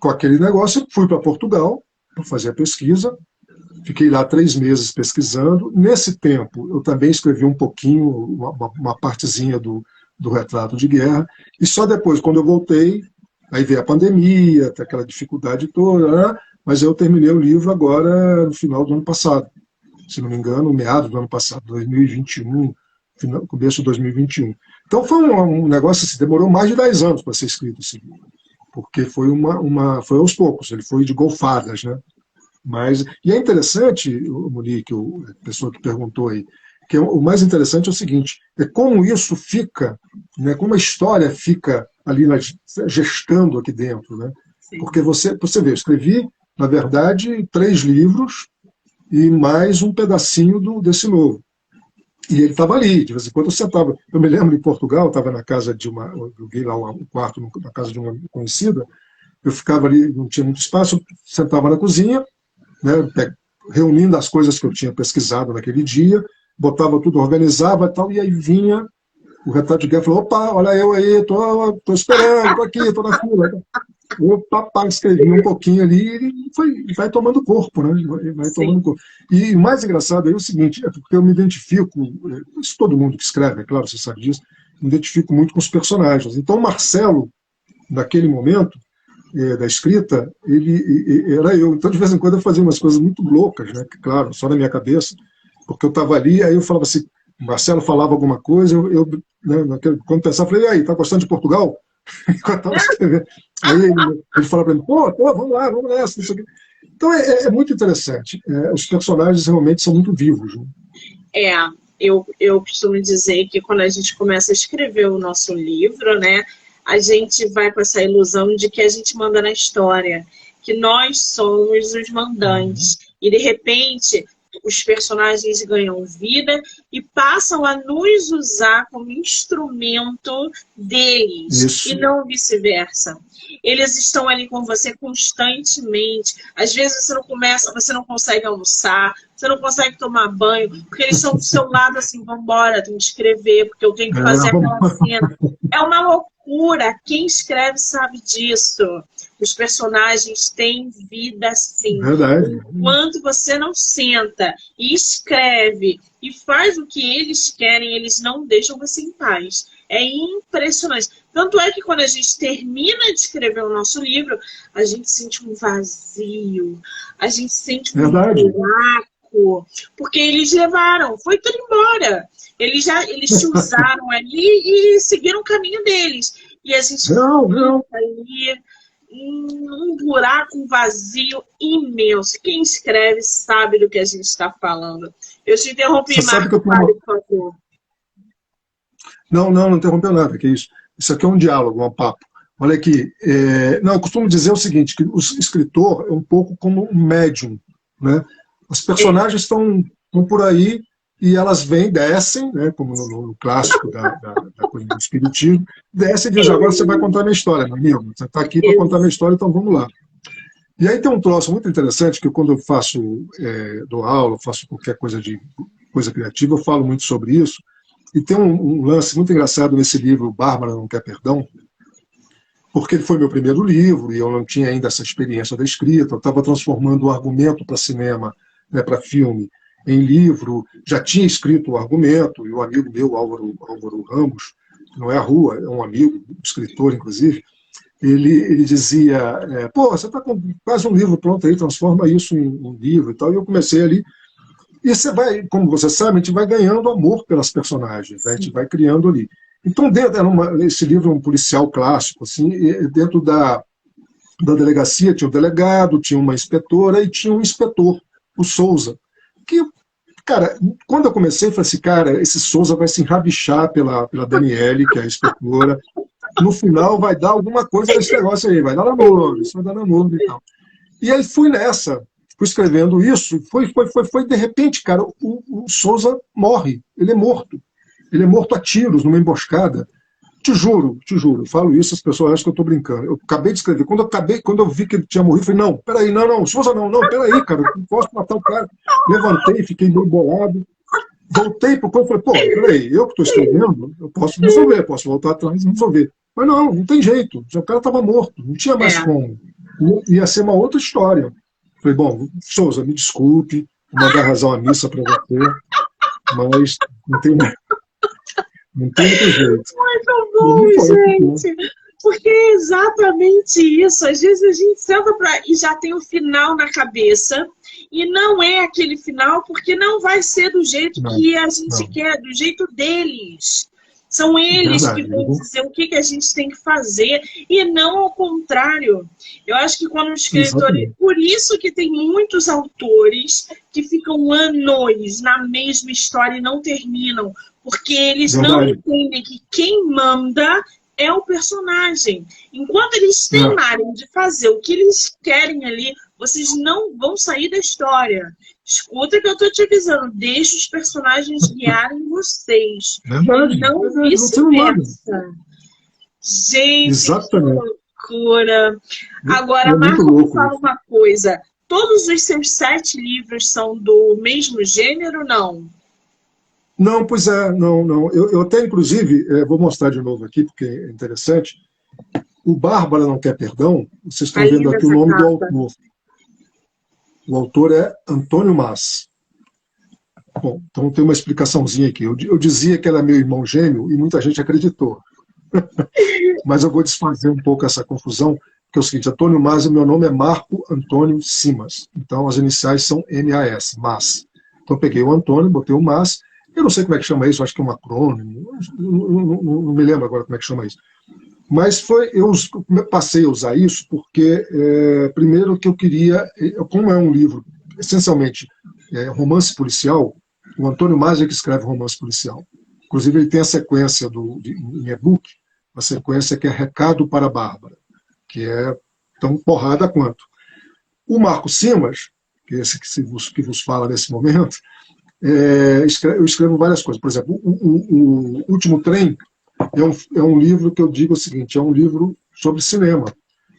com aquele negócio, eu fui para Portugal para fazer a pesquisa, fiquei lá 3 meses pesquisando. Nesse tempo, eu também escrevi um pouquinho, uma partezinha do Retrato de Guerra, e só depois, quando eu voltei, aí veio a pandemia, aquela dificuldade toda, né? Mas eu terminei o livro agora no final do ano passado, se não me engano, meados do ano passado, 2021, começo de 2021. Então foi um negócio que demorou mais de 10 anos para ser escrito esse livro, porque foi aos poucos, ele foi de golfadas, né? E é interessante, Monique, a pessoa que perguntou aí, que o mais interessante é o seguinte, é como isso fica, né, como a história fica ali gestando aqui dentro. Né? Porque você vê, eu escrevi, na verdade, 3 livros e mais um pedacinho desse novo. E ele estava ali, de vez em quando eu sentava. Eu me lembro em Portugal, estava na casa de eu aluguei lá um quarto na casa de uma conhecida, eu ficava ali, não tinha muito espaço, eu sentava na cozinha, né, reunindo as coisas que eu tinha pesquisado naquele dia, botava tudo, organizava e tal, e aí vinha o Retrato de Guerra e falou, opa, olha eu aí, tô esperando, tô aqui, tô na fila. Opa, escrevi um pouquinho ali e vai tomando corpo, né? Vai tomando corpo. E o mais engraçado é o seguinte, é porque eu me identifico, isso todo mundo que escreve, é claro, você sabe disso, me identifico muito com os personagens. Então, Marcelo, naquele momento, da escrita, ele era eu. Então, de vez em quando, eu fazia umas coisas muito loucas, né? Claro, só na minha cabeça, porque eu estava ali, aí eu falava assim, o Marcelo falava alguma coisa, né, quando pensava, eu falei, e aí, tá gostando de Portugal? Enquanto eu estava escrevendo. Aí ele falava para mim, pô, vamos lá, vamos nessa, isso aqui. Então, é muito interessante. Os personagens realmente são muito vivos. Né? Eu costumo dizer que quando a gente começa a escrever o nosso livro, né, a gente vai com essa ilusão de que a gente manda na história, que nós somos os mandantes. E, de repente, os personagens ganham vida e passam a nos usar como instrumento deles. Isso. E não vice-versa. Eles estão ali com você constantemente. Às vezes você não consegue almoçar, você não consegue tomar banho, porque eles estão do seu lado assim, vambora, tem que escrever, porque eu tenho que fazer aquela cena. É uma loucura. Quem escreve sabe disso. Os personagens têm vida sim. Verdade. Enquanto você não senta e escreve e faz o que eles querem, eles não deixam você em paz. É impressionante. Tanto é que quando a gente termina de escrever o nosso livro, a gente sente um vazio, a gente sente um buraco, porque eles levaram, foi tudo embora. Eles te usaram ali e seguiram o caminho deles. E a gente fica ali um buraco, um vazio imenso. Quem escreve sabe do que a gente está falando. Eu te interrompi, Marco, por favor. Não interrompeu nada, que isso. Isso aqui é um diálogo, um papo. Olha aqui, não, eu costumo dizer o seguinte, que o escritor é um pouco como um médium, né? Os personagens estão por aí e elas vêm, descem, né, como no clássico da coisa do espiritismo, descem e diz, agora você vai contar a minha história, meu amigo, você está aqui para contar a minha história, então vamos lá. E aí tem um troço muito interessante, que quando eu faço, dou aula, faço qualquer coisa criativa, eu falo muito sobre isso, e tem um lance muito engraçado nesse livro, Bárbara Não Quer Perdão, porque ele foi meu primeiro livro e eu não tinha ainda essa experiência da escrita, eu estava transformando o argumento para cinema, né, para filme, em livro, já tinha escrito o argumento, e o amigo meu, Álvaro Ramos, que não é a rua, é um amigo, escritor inclusive, ele dizia, pô, você está com quase um livro pronto aí, transforma isso em um livro e tal, e eu comecei ali, e você vai, como você sabe, a gente vai ganhando amor pelas personagens, né? A gente vai criando ali. Então, esse livro é um policial clássico, assim, dentro da delegacia tinha um delegado, tinha uma inspetora e tinha um inspetor, o Souza, que, cara, quando eu comecei, eu falei assim, cara, esse Souza vai se enrabichar pela Daniele, que é a inspetora, no final vai dar alguma coisa nesse negócio aí, vai dar namoro, isso vai dar namoro e tal. E aí fui nessa, fui escrevendo isso, foi de repente, cara, o Souza morre, ele é morto a tiros, numa emboscada. Te juro, eu falo isso, as pessoas acham que eu estou brincando. Eu acabei de escrever, quando eu vi que ele tinha morrido, eu falei, não, peraí, não, Souza não, peraí, cara, eu não posso matar o cara. Levantei, fiquei meio bolado, voltei para o corpo e falei, pô, peraí, eu que estou escrevendo, eu posso resolver, posso voltar atrás e resolver. Mas não tem jeito, o cara estava morto, não tinha mais como. Ia ser uma outra história. Falei, bom, Souza, me desculpe, vou mandar razão à missa para você, mas não tem outro jeito. Muito bom, gente! Porque é exatamente isso. Às vezes a gente senta e já tem o final na cabeça, e não é aquele final, porque não vai ser do jeito que a gente quer, do jeito deles. São eles que vão dizer o que a gente tem que fazer, e não ao contrário. Eu acho que quando o escritor... Por isso que tem muitos autores que ficam anos na mesma história e não terminam, porque eles não entendem que quem manda é o personagem. Enquanto eles teimarem de fazer o que eles querem ali, vocês não vão sair da história. Escuta que eu estou te avisando, deixe os personagens guiarem vocês. Verdade, não vice-versa. Gente, exatamente. Que loucura. Agora, Marco, me fala uma coisa. Todos os seus 7 livros são do mesmo gênero, não? Não, pois é, não. Eu até, inclusive, vou mostrar de novo aqui, porque é interessante. O Bárbara Não Quer Perdão, vocês estão vendo aqui o nome do autor. O autor é Antônio Mas. Bom, então tem uma explicaçãozinha aqui. Eu dizia que era meu irmão gêmeo e muita gente acreditou. Mas eu vou desfazer um pouco essa confusão, que é o seguinte, Antônio Mas, meu nome é Marco Antônio Simas. Então as iniciais são MAS, Mas. Então eu peguei o Antônio, botei o Mas. Eu não sei como é que chama isso, acho que é um acrônimo, não me lembro agora como é que chama isso. Mas eu passei a usar isso porque, primeiro, que eu queria, como é um livro, essencialmente, romance policial, o Antônio Mas é que escreve romance policial. Inclusive, ele tem a sequência em e-book, a sequência que é Recado para a Bárbara, que é tão porrada quanto. O Marco Simas, que é esse que vos fala nesse momento, eu escrevo várias coisas. Por exemplo, o Último Trem é um livro que eu digo o seguinte, é um livro sobre cinema,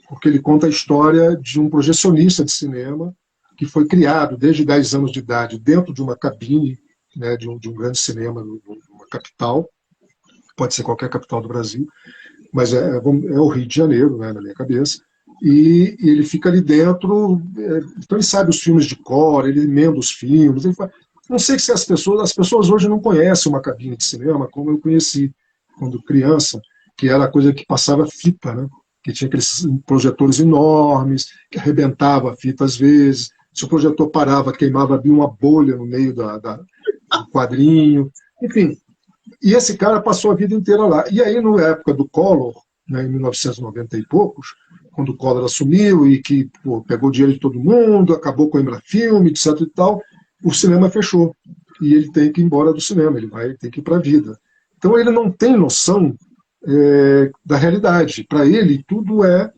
porque ele conta a história de um projecionista de cinema que foi criado desde 10 anos de idade dentro de uma cabine, né, de um grande cinema, numa capital, pode ser qualquer capital do Brasil, mas é o Rio de Janeiro, né, na minha cabeça, e ele fica ali dentro, então ele sabe os filmes de cor, ele emenda os filmes, ele faz. Não sei se as pessoas hoje não conhecem uma cabine de cinema como eu conheci quando criança, que era a coisa que passava fita, né? Que tinha aqueles projetores enormes, que arrebentava a fita às vezes, se o projetor parava, queimava, havia uma bolha no meio do quadrinho, enfim. E esse cara passou a vida inteira lá. E aí, na época do Collor, né, em 1990 e poucos, quando o Collor assumiu e que pegou dinheiro de todo mundo, acabou com a Embrafilme, etc. e tal, o cinema fechou. E ele tem que ir embora do cinema, tem que ir para a vida. Então ele não tem noção da realidade. Para ele, tudo é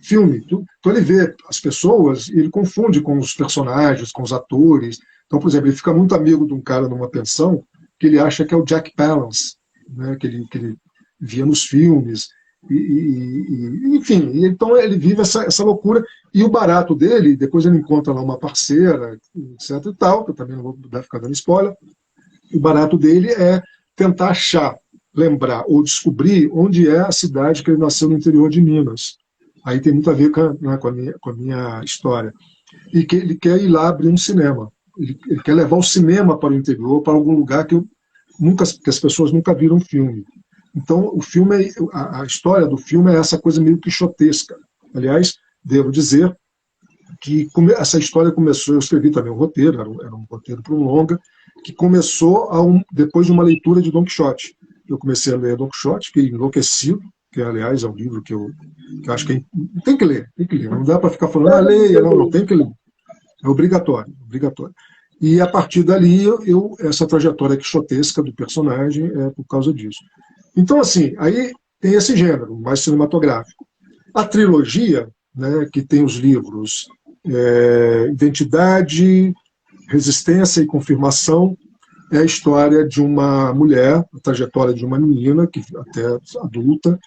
filme. Então ele vê as pessoas e ele confunde com os personagens, com os atores. Então, por exemplo, ele fica muito amigo de um cara numa pensão que ele acha que é o Jack Palance, né, que ele via nos filmes. Enfim, então ele vive essa loucura. E o barato dele, depois ele encontra lá uma parceira, etc e tal, que eu também não vou ficar dando spoiler. O barato dele é tentar achar, lembrar ou descobrir onde é a cidade que ele nasceu no interior de Minas. Aí tem muito a ver né, com a minha história. E que ele quer ir lá abrir um cinema. Ele quer levar o cinema para o interior, para algum lugar que as pessoas nunca viram filme. Então, o filme, a história do filme é essa coisa meio quixotesca. Aliás, devo dizer que essa história começou, eu escrevi também um roteiro, era um roteiro para um longa, que começou depois de uma leitura de Don Quixote. Eu comecei a ler Don Quixote, fiquei enlouquecido, que aliás é um livro que eu acho que tem que ler, tem que ler. Não dá para ficar falando, leia, não, tem que ler. É obrigatório, obrigatório. E a partir dali, essa trajetória quixotesca do personagem é por causa disso. Então, assim, aí tem esse gênero, mais cinematográfico. A trilogia, né, que tem os livros Identidade, Resistência e Confirmação, é a história de uma mulher, a trajetória de uma menina, que até adulta,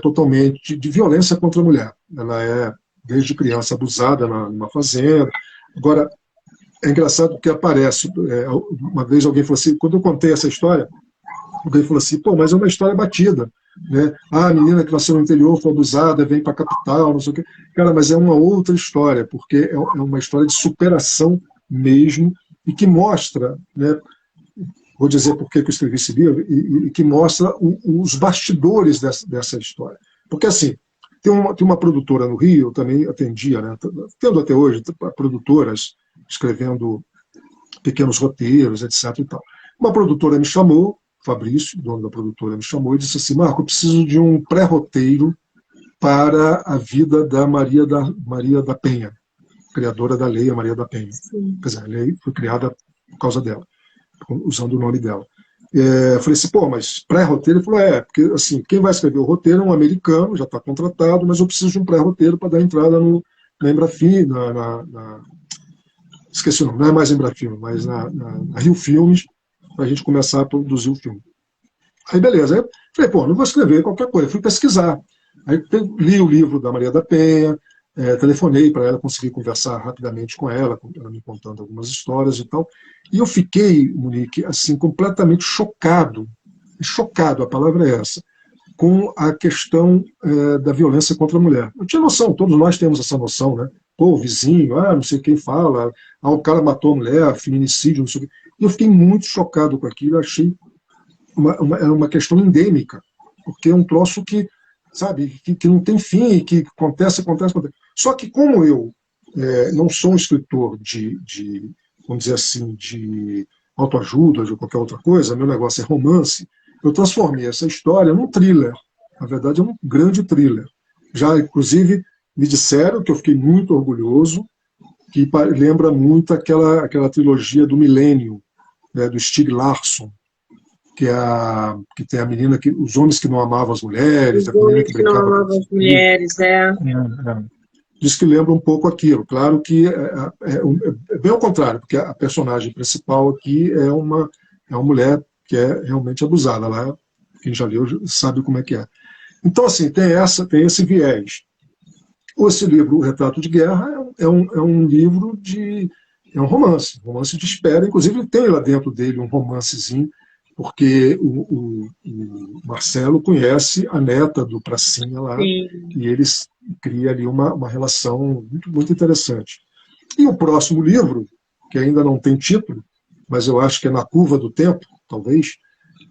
totalmente de violência contra a mulher. Ela é, desde criança, abusada numa fazenda. Agora, é engraçado porque aparece, uma vez alguém falou assim, quando eu contei essa história, alguém falou assim, pô, mas é uma história batida, né? Ah, a menina que nasceu no interior foi abusada, vem para a capital, não sei o quê. Cara, mas é uma outra história, porque é uma história de superação mesmo, e que mostra, né, vou dizer por que eu escrevi esse livro, e que mostra os bastidores dessa história. Porque, assim, tem uma produtora no Rio, eu também atendia, né, tendo até hoje produtoras escrevendo pequenos roteiros, etc. E tal. Uma produtora me chamou, Fabrício, dono da produtora, me chamou e disse assim, Marco, eu preciso de um pré-roteiro para a vida da Maria da Penha, criadora da lei, a Maria da Penha. Sim. Quer dizer, a lei foi criada por causa dela, usando o nome dela. Eu falei assim, pô, mas pré-roteiro? Ele falou, porque assim, quem vai escrever o roteiro é um americano, já está contratado, mas eu preciso de um pré-roteiro para dar entrada na Embrafilme, esqueci o nome, não é mais Embrafilme, mas na Rio Filmes, para a gente começar a produzir o filme. Aí, beleza. Aí, falei, pô, não vou escrever qualquer coisa. Fui pesquisar. Aí, li o livro da Maria da Penha, telefonei para ela, consegui conversar rapidamente com ela me contando algumas histórias e tal. E eu fiquei, Monique, assim, completamente chocado, a palavra é essa, com a questão da violência contra a mulher. Eu tinha noção, todos nós temos essa noção, né? Pô, o vizinho, não sei quem fala, o cara matou a mulher, feminicídio, não sei o quê. E eu fiquei muito chocado com aquilo, achei uma questão endêmica, porque é um troço que, sabe, que não tem fim, que acontece. Só que como eu não sou um escritor vamos dizer assim, de autoajuda, de qualquer outra coisa, meu negócio é romance, eu transformei essa história num thriller. Na verdade, é um grande thriller. Já, inclusive, me disseram que eu fiquei muito orgulhoso, que lembra muito aquela trilogia do Milênio, né, do Stieg Larsson, que tem a menina os homens que não amavam as mulheres, a menina que brincava não amavam as mulheres, Diz que lembra um pouco aquilo. Claro que é bem ao contrário, porque a personagem principal aqui é uma mulher que é realmente abusada. Lá, quem já leu sabe como é que é. Então, assim, tem esse viés. Esse livro, O Retrato de Guerra, é um livro é um romance de espera. Inclusive, tem lá dentro dele um romancezinho, porque o Marcelo conhece a neta do Pracinha lá, Sim. E eles criam ali uma relação muito, muito interessante. E o próximo livro, que ainda não tem título, mas eu acho que é Na Curva do Tempo, talvez,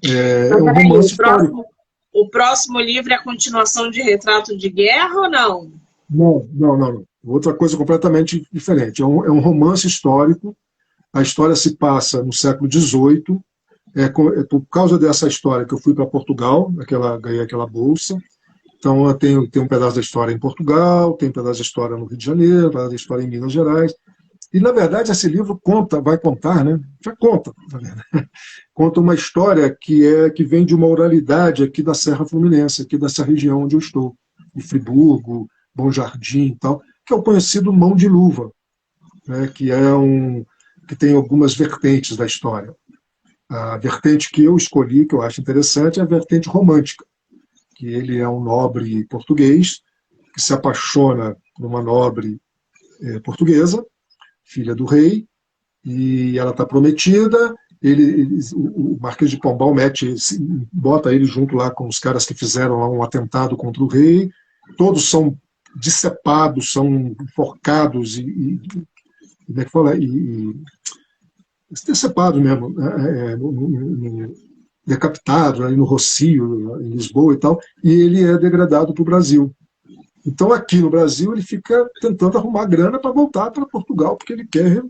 é um romance histórico. O próximo livro é a continuação de Retrato de Guerra ou não? Não. Outra coisa completamente diferente. É um romance histórico. A história se passa no século XVIII. Por causa dessa história que eu fui para Portugal, ganhei aquela bolsa. Então, eu tenho um pedaço da história em Portugal, tem um pedaço da história no Rio de Janeiro, um pedaço da história em Minas Gerais. E, na verdade, esse livro vai contar, né? Já conta, na verdade. Conta uma história que vem de uma oralidade aqui da Serra Fluminense, aqui dessa região onde eu estou, de Friburgo, Bom Jardim e tal, que é o conhecido Mão de Luva, né? Que tem algumas vertentes da história. A vertente que eu escolhi, que eu acho interessante, é a vertente romântica, que ele é um nobre português que se apaixona por uma nobre portuguesa, filha do rei, e ela está prometida. O Marquês de Pombal bota ele junto lá com os caras que fizeram lá um atentado contra o rei. Todos são decepados, são enforcados como é que fala? Decepados mesmo, decapitados ali no Rossio, em Lisboa e tal, e ele é degradado para o Brasil. Então, aqui no Brasil, ele fica tentando arrumar grana para voltar para Portugal, porque ele quer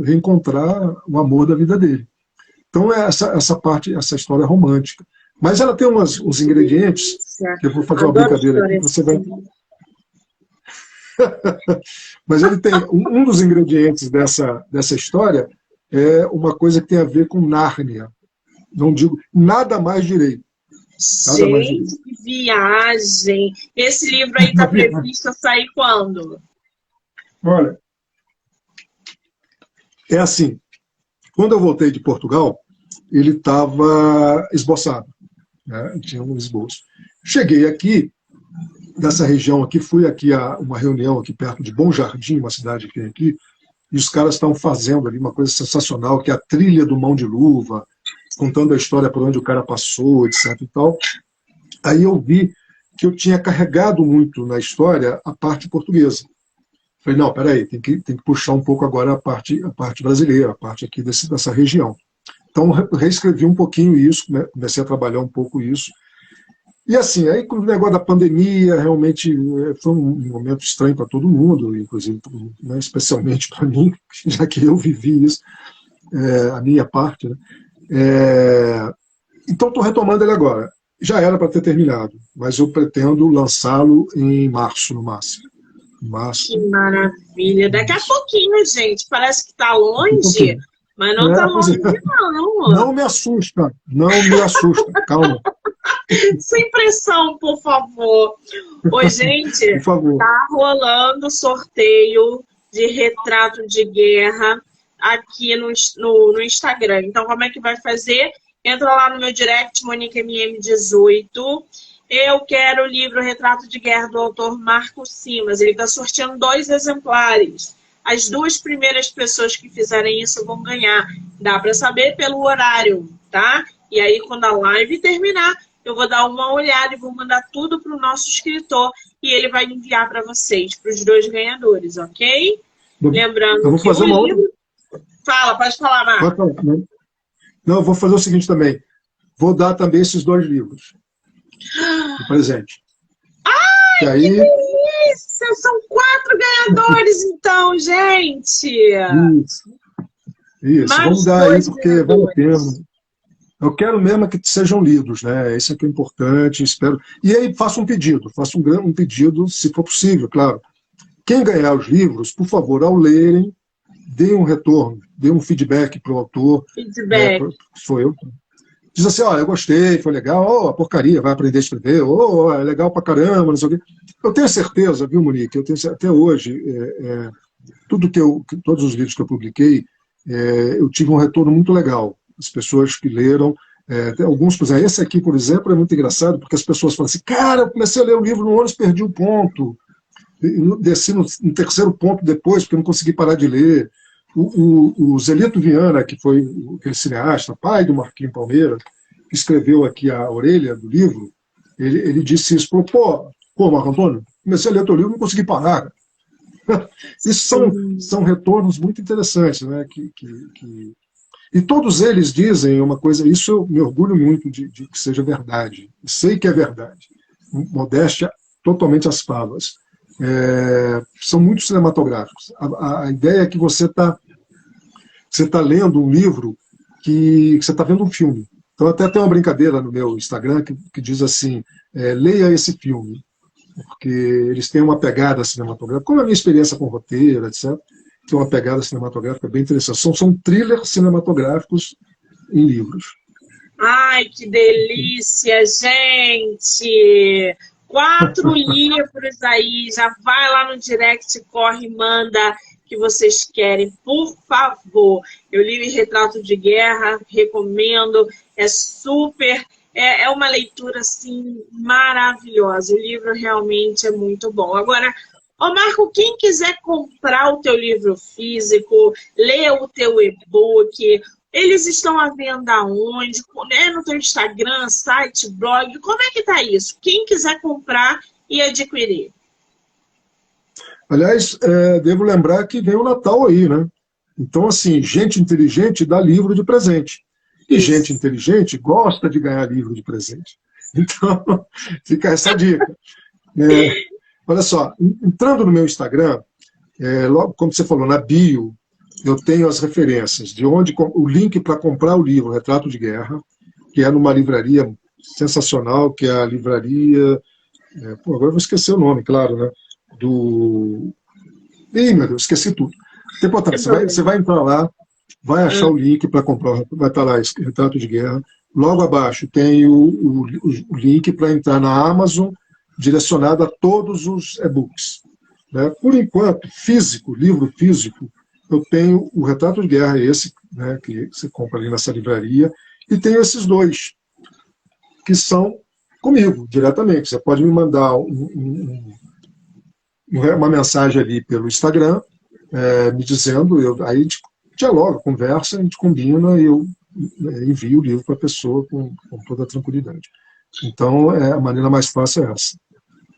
reencontrar o amor da vida dele. Então, é essa história romântica. Mas ela tem uns ingredientes, que eu vou fazer uma brincadeira aqui, você vai... Mas ele tem um dos ingredientes dessa história é uma coisa que tem a ver com Nárnia. Não digo nada mais direito. Gente, que viagem! Esse livro aí está previsto a sair quando? Olha, é assim, quando eu voltei de Portugal, ele estava esboçado, né? Tinha um esboço. Cheguei aqui, dessa região aqui, fui aqui a uma reunião aqui perto de Bom Jardim, uma cidade que tem aqui, e os caras estão fazendo ali uma coisa sensacional, que é a trilha do Mão de Luva, contando a história por onde o cara passou, etc. e tal. Aí eu vi que eu tinha carregado muito na história a parte portuguesa. Falei, não, peraí, tem que puxar um pouco agora a parte brasileira, a parte aqui dessa região. Então, reescrevi um pouquinho isso, comecei a trabalhar um pouco isso. E assim, aí com o negócio da pandemia, realmente foi um momento estranho para todo mundo, inclusive, né, especialmente para mim, já que eu vivi isso, a minha parte, né? Então, estou retomando ele agora. Já era para ter terminado, mas eu pretendo lançá-lo em março, no máximo. Que maravilha! Daqui a pouquinho, gente. Parece que está longe, mas não está longe, não. Não me assusta, calma. Sem pressão, por favor. Oi, gente, por favor. Tá rolando sorteio de retrato de guerra aqui no Instagram. Então, como é que vai fazer? Entra lá no meu direct, MoniqueMM18. Eu quero o livro Retrato de Guerra do autor Marco Simas. Ele está sorteando 2 exemplares. As 2 primeiras pessoas que fizerem isso vão ganhar. Dá para saber pelo horário, tá? E aí, quando a live terminar, eu vou dar uma olhada e vou mandar tudo para o nosso escritor e ele vai enviar para vocês, para os 2 ganhadores, ok? Lembrando eu vou fazer que o uma livro... outra... Fala, pode falar, Marco. Não, eu vou fazer o seguinte também. Vou dar também esses 2 livros de presente. Ai, aí... que delícia! São 4 ganhadores, então, gente! Isso. Vamos dar aí, porque vale a pena. Eu quero mesmo que sejam lidos, né? Isso é que é importante, espero. E aí faço um pedido, um pedido, se for possível, claro. Quem ganhar os livros, por favor, ao lerem, dê um retorno, dê um feedback para o autor. Feedback. Sou eu. Diz assim, olha, eu gostei, foi legal, a porcaria, vai aprender a escrever, é legal pra caramba, não sei o quê. Eu tenho certeza, viu, Monique, até hoje, todos os livros que eu publiquei, eu tive um retorno muito legal. As pessoas que leram, alguns, por exemplo, esse aqui, por exemplo, é muito engraçado, porque as pessoas falam assim, cara, eu comecei a ler o livro no ônibus, perdi o ponto, desci no 3º ponto depois, porque eu não consegui parar de ler. O Zelito Viana, que foi aquele cineasta, pai do Marquinhos Palmeira, que escreveu aqui a orelha do livro, ele disse isso, falou, pô, Marco Antônio, comecei a ler o teu livro e não consegui parar. Isso são retornos muito interessantes, né? E todos eles dizem uma coisa, isso eu me orgulho muito de que seja verdade, sei que é verdade, modéstia totalmente às favas. São muito cinematográficos. A ideia é que você tá lendo um livro que você está vendo um filme. Então até tem uma brincadeira no meu Instagram que diz assim, leia esse filme, porque eles têm uma pegada cinematográfica, como a minha experiência com roteiro, etc. tem uma pegada cinematográfica bem interessante. São thrillers cinematográficos em livros. Ai, que delícia, gente! 4 livros aí, já vai lá no direct, corre e manda que vocês querem, por favor. Eu li o Retrato de Guerra, recomendo, é super, é uma leitura, assim, maravilhosa. O livro realmente é muito bom. Agora, ô Marco, quem quiser comprar o teu livro físico, ler o teu e-book, eles estão à venda onde? Né? No teu Instagram, site, blog, como é que tá isso? Quem quiser comprar e adquirir? Aliás, devo lembrar que vem o Natal aí, né? Então, assim, gente inteligente dá livro de presente. E Isso. gente inteligente gosta de ganhar livro de presente. Então, fica essa dica. Olha só, entrando no meu Instagram, logo como você falou, na bio, eu tenho as referências de onde o link para comprar o livro Retrato de Guerra, que é numa livraria sensacional, que é a livraria... agora eu vou esquecer o nome, claro, né? Ih, meu Deus, esqueci tudo. Tem importância, você vai entrar lá, vai achar o link para comprar, vai estar lá, Retrato de Guerra. Logo abaixo tem o link para entrar na Amazon, direcionado a todos os e-books. Né? Por enquanto, físico, livro físico, eu tenho o Retrato de Guerra, esse, né, que você compra ali nessa livraria, e tenho esses dois, que são comigo, diretamente. Você pode me mandar uma mensagem ali pelo Instagram, me dizendo, aí a gente dialoga, conversa, a gente combina e eu envio o livro para a pessoa com toda a tranquilidade. Então, a maneira mais fácil é essa.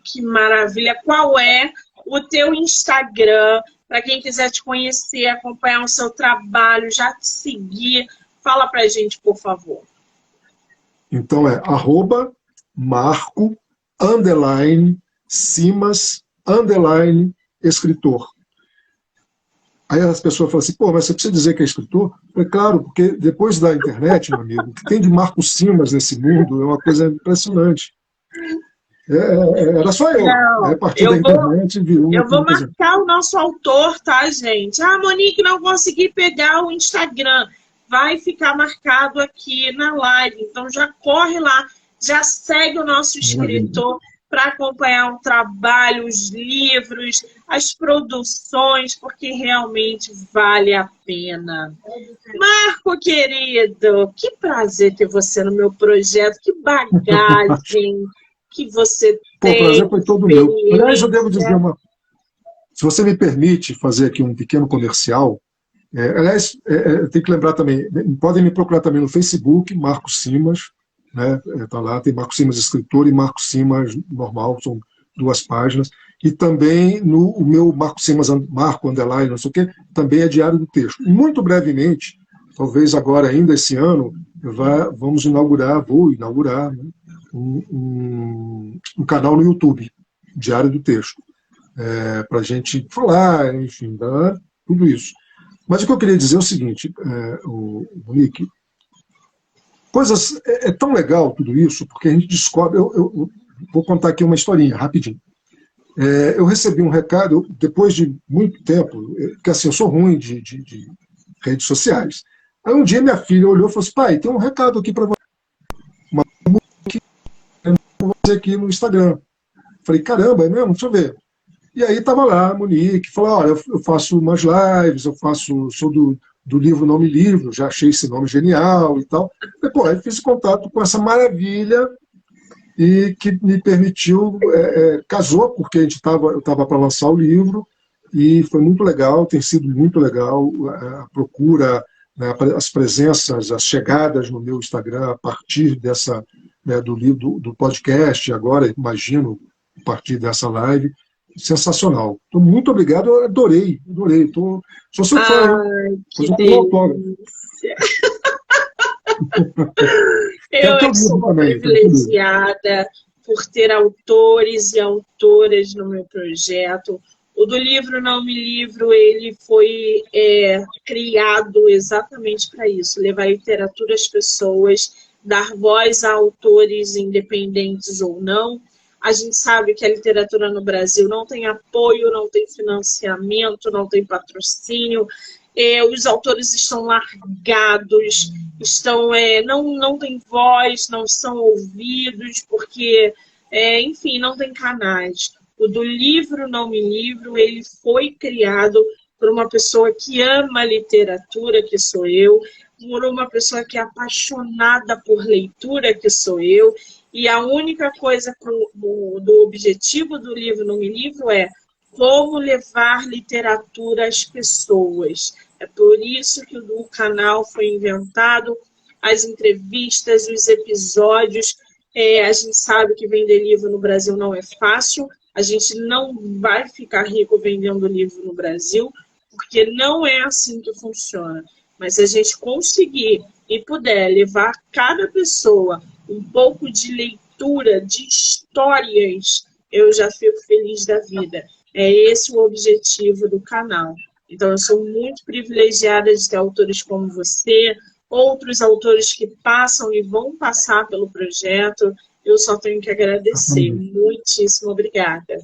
Que maravilha! Qual é o teu Instagram? Para quem quiser te conhecer, acompanhar o seu trabalho, já te seguir, fala para a gente, por favor. Então @Marco Simas escritor. Aí as pessoas falam assim, pô, mas você precisa dizer que é escritor? É claro, porque depois da internet, meu amigo, o que tem de Marco Simas nesse mundo é uma coisa impressionante. Era só eu. Não, A partir da internet virou eu vou coisa. marcar o nosso autor, tá, gente? Ah, Monique, não consegui pegar o Instagram. Vai ficar marcado aqui na live. Então já corre lá, já segue o nosso escritor para acompanhar o trabalho, os livros, as produções, porque realmente vale a pena. Marco, querido, que prazer ter você no meu projeto, que bagagem que você tem. Pô, o prazer foi todo meu. Aliás, eu devo dizer se você me permite fazer aqui um pequeno comercial, aliás, tem que lembrar também, podem me procurar também no Facebook, Marco Simas, né? Tá lá, tem Marco Simas escritor e Marco Simas normal, são 2 páginas, e também o meu Marco Simas, Marco Underline, não sei o quê, também é Diário do Texto. Muito brevemente, talvez agora ainda esse ano, vou inaugurar, né, um canal no YouTube, Diário do Texto, para a gente falar, enfim, tudo isso. Mas o que eu queria dizer é o seguinte, Monique, é tão legal tudo isso, porque a gente descobre, eu vou contar aqui uma historinha, rapidinho. Eu recebi um recado, depois de muito tempo, porque assim, eu sou ruim de redes sociais. Aí um dia minha filha olhou e falou assim, pai, tem um recado aqui para você. Aqui no Instagram. Falei, caramba, é mesmo? Deixa eu ver. E aí estava lá a Monique, falou, olha, eu faço umas lives, sou do livro Nome Livro, já achei esse nome genial e tal. Depois aí fiz contato com essa maravilha e que me permitiu, casou, porque eu estava para lançar o livro, e foi muito legal, tem sido muito legal a procura, né, as presenças, as chegadas no meu Instagram a partir dessa, né, do livro, do podcast, agora, imagino, a partir dessa live. Sensacional. Então, muito obrigado, eu adorei. Sou seu fã. Que delícia. Eu sou privilegiada por ter autores e autoras no meu projeto. O do livro Não Me Livro, ele foi criado exatamente para isso, levar literatura às pessoas, dar voz a autores independentes ou não, A gente sabe que a literatura no Brasil não tem apoio, não tem financiamento, não tem patrocínio. Os autores estão largados, não têm voz, não são ouvidos, porque, enfim, não tem canais. O do Livro Não Me Livro, ele foi criado por uma pessoa que ama literatura, que sou eu, por uma pessoa que é apaixonada por leitura, que sou eu, e a única coisa do objetivo do Livro Não Me Livro é como levar literatura às pessoas. É por isso que o canal foi inventado, as entrevistas, os episódios. A gente sabe que vender livro no Brasil não é fácil, a gente não vai ficar rico vendendo livro no Brasil, porque não é assim que funciona. Mas se a gente conseguir e puder levar cada pessoa um pouco de leitura, de histórias, eu já fico feliz da vida. É esse o objetivo do canal. Então, eu sou muito privilegiada de ter autores como você, outros autores que passam e vão passar pelo projeto. Eu só tenho que agradecer. Muitíssimo obrigada.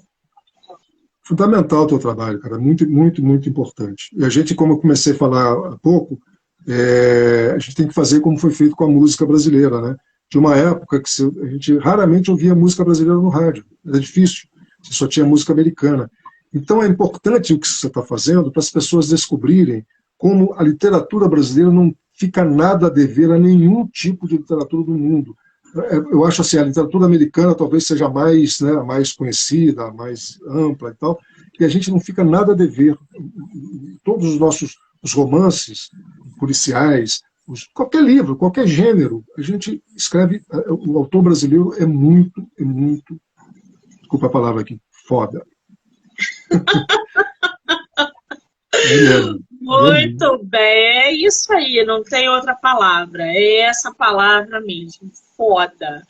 Fundamental o teu trabalho, cara. Muito, muito, muito importante. E a gente, como eu comecei a falar há pouco, a gente tem que fazer como foi feito com a música brasileira, né? De uma época que a gente raramente ouvia música brasileira no rádio. Era difícil. Você só tinha música americana. Então é importante o que você está fazendo para as pessoas descobrirem como a literatura brasileira não fica nada a dever a nenhum tipo de literatura do mundo. Eu acho assim, a literatura americana talvez seja mais, né, mais conhecida, mais ampla e tal, e a gente não fica nada a dever. Todos os nossos os romances policiais, qualquer livro, qualquer gênero, a gente escreve, o autor brasileiro é muito, desculpa a palavra aqui, foda. Muito bem, é isso aí, não tem outra palavra, é essa palavra mesmo, foda.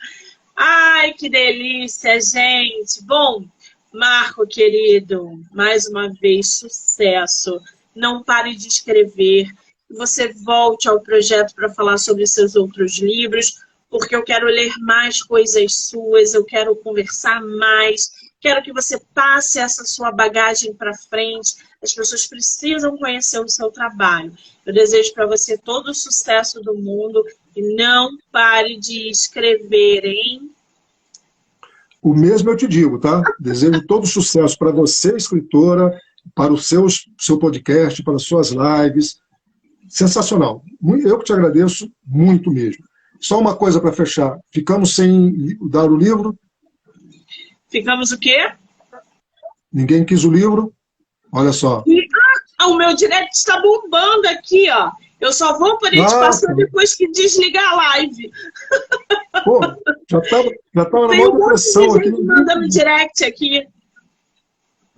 Ai, que delícia, gente. Bom, Marco, querido, mais uma vez, sucesso. Não pare de escrever, que você volte ao projeto para falar sobre seus outros livros, porque eu quero ler mais coisas suas, eu quero conversar mais, quero que você passe essa sua bagagem para frente. As pessoas precisam conhecer o seu trabalho. Eu desejo para você todo o sucesso do mundo e não pare de escrever, hein? O mesmo eu te digo, tá? Desejo todo sucesso para você, escritora, para o seu podcast, para as suas lives. Sensacional. Eu que te agradeço muito mesmo. Só uma coisa para fechar. Ficamos sem dar o livro? Ficamos o quê? Ninguém quis o livro? Olha só. O meu direct está bombando aqui, ó. Eu só vou poder te passar depois que desligar a live. Pô, já estava na maior depressão aqui. Mandando direct aqui.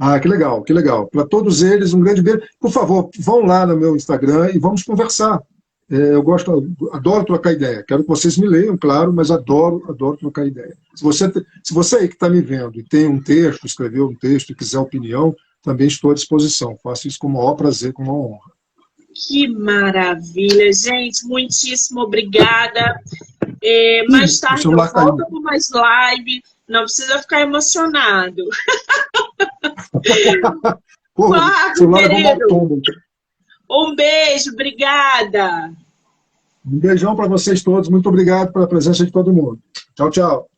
Ah, que legal, que legal. Para todos eles, um grande beijo. Por favor, vão lá no meu Instagram e vamos conversar. Eu adoro trocar ideia. Quero que vocês me leiam, claro, mas adoro trocar ideia. Se você aí que está me vendo e tem um texto, escreveu um texto e quiser opinião, também estou à disposição. Faço isso com o maior prazer, com a maior honra. Que maravilha, gente. Muitíssimo obrigada. Mais tarde eu volto com mais live. Não precisa ficar emocionado. Marco, querido. Um beijo, obrigada. Um beijão para vocês todos. Muito obrigado pela presença de todo mundo. Tchau, tchau.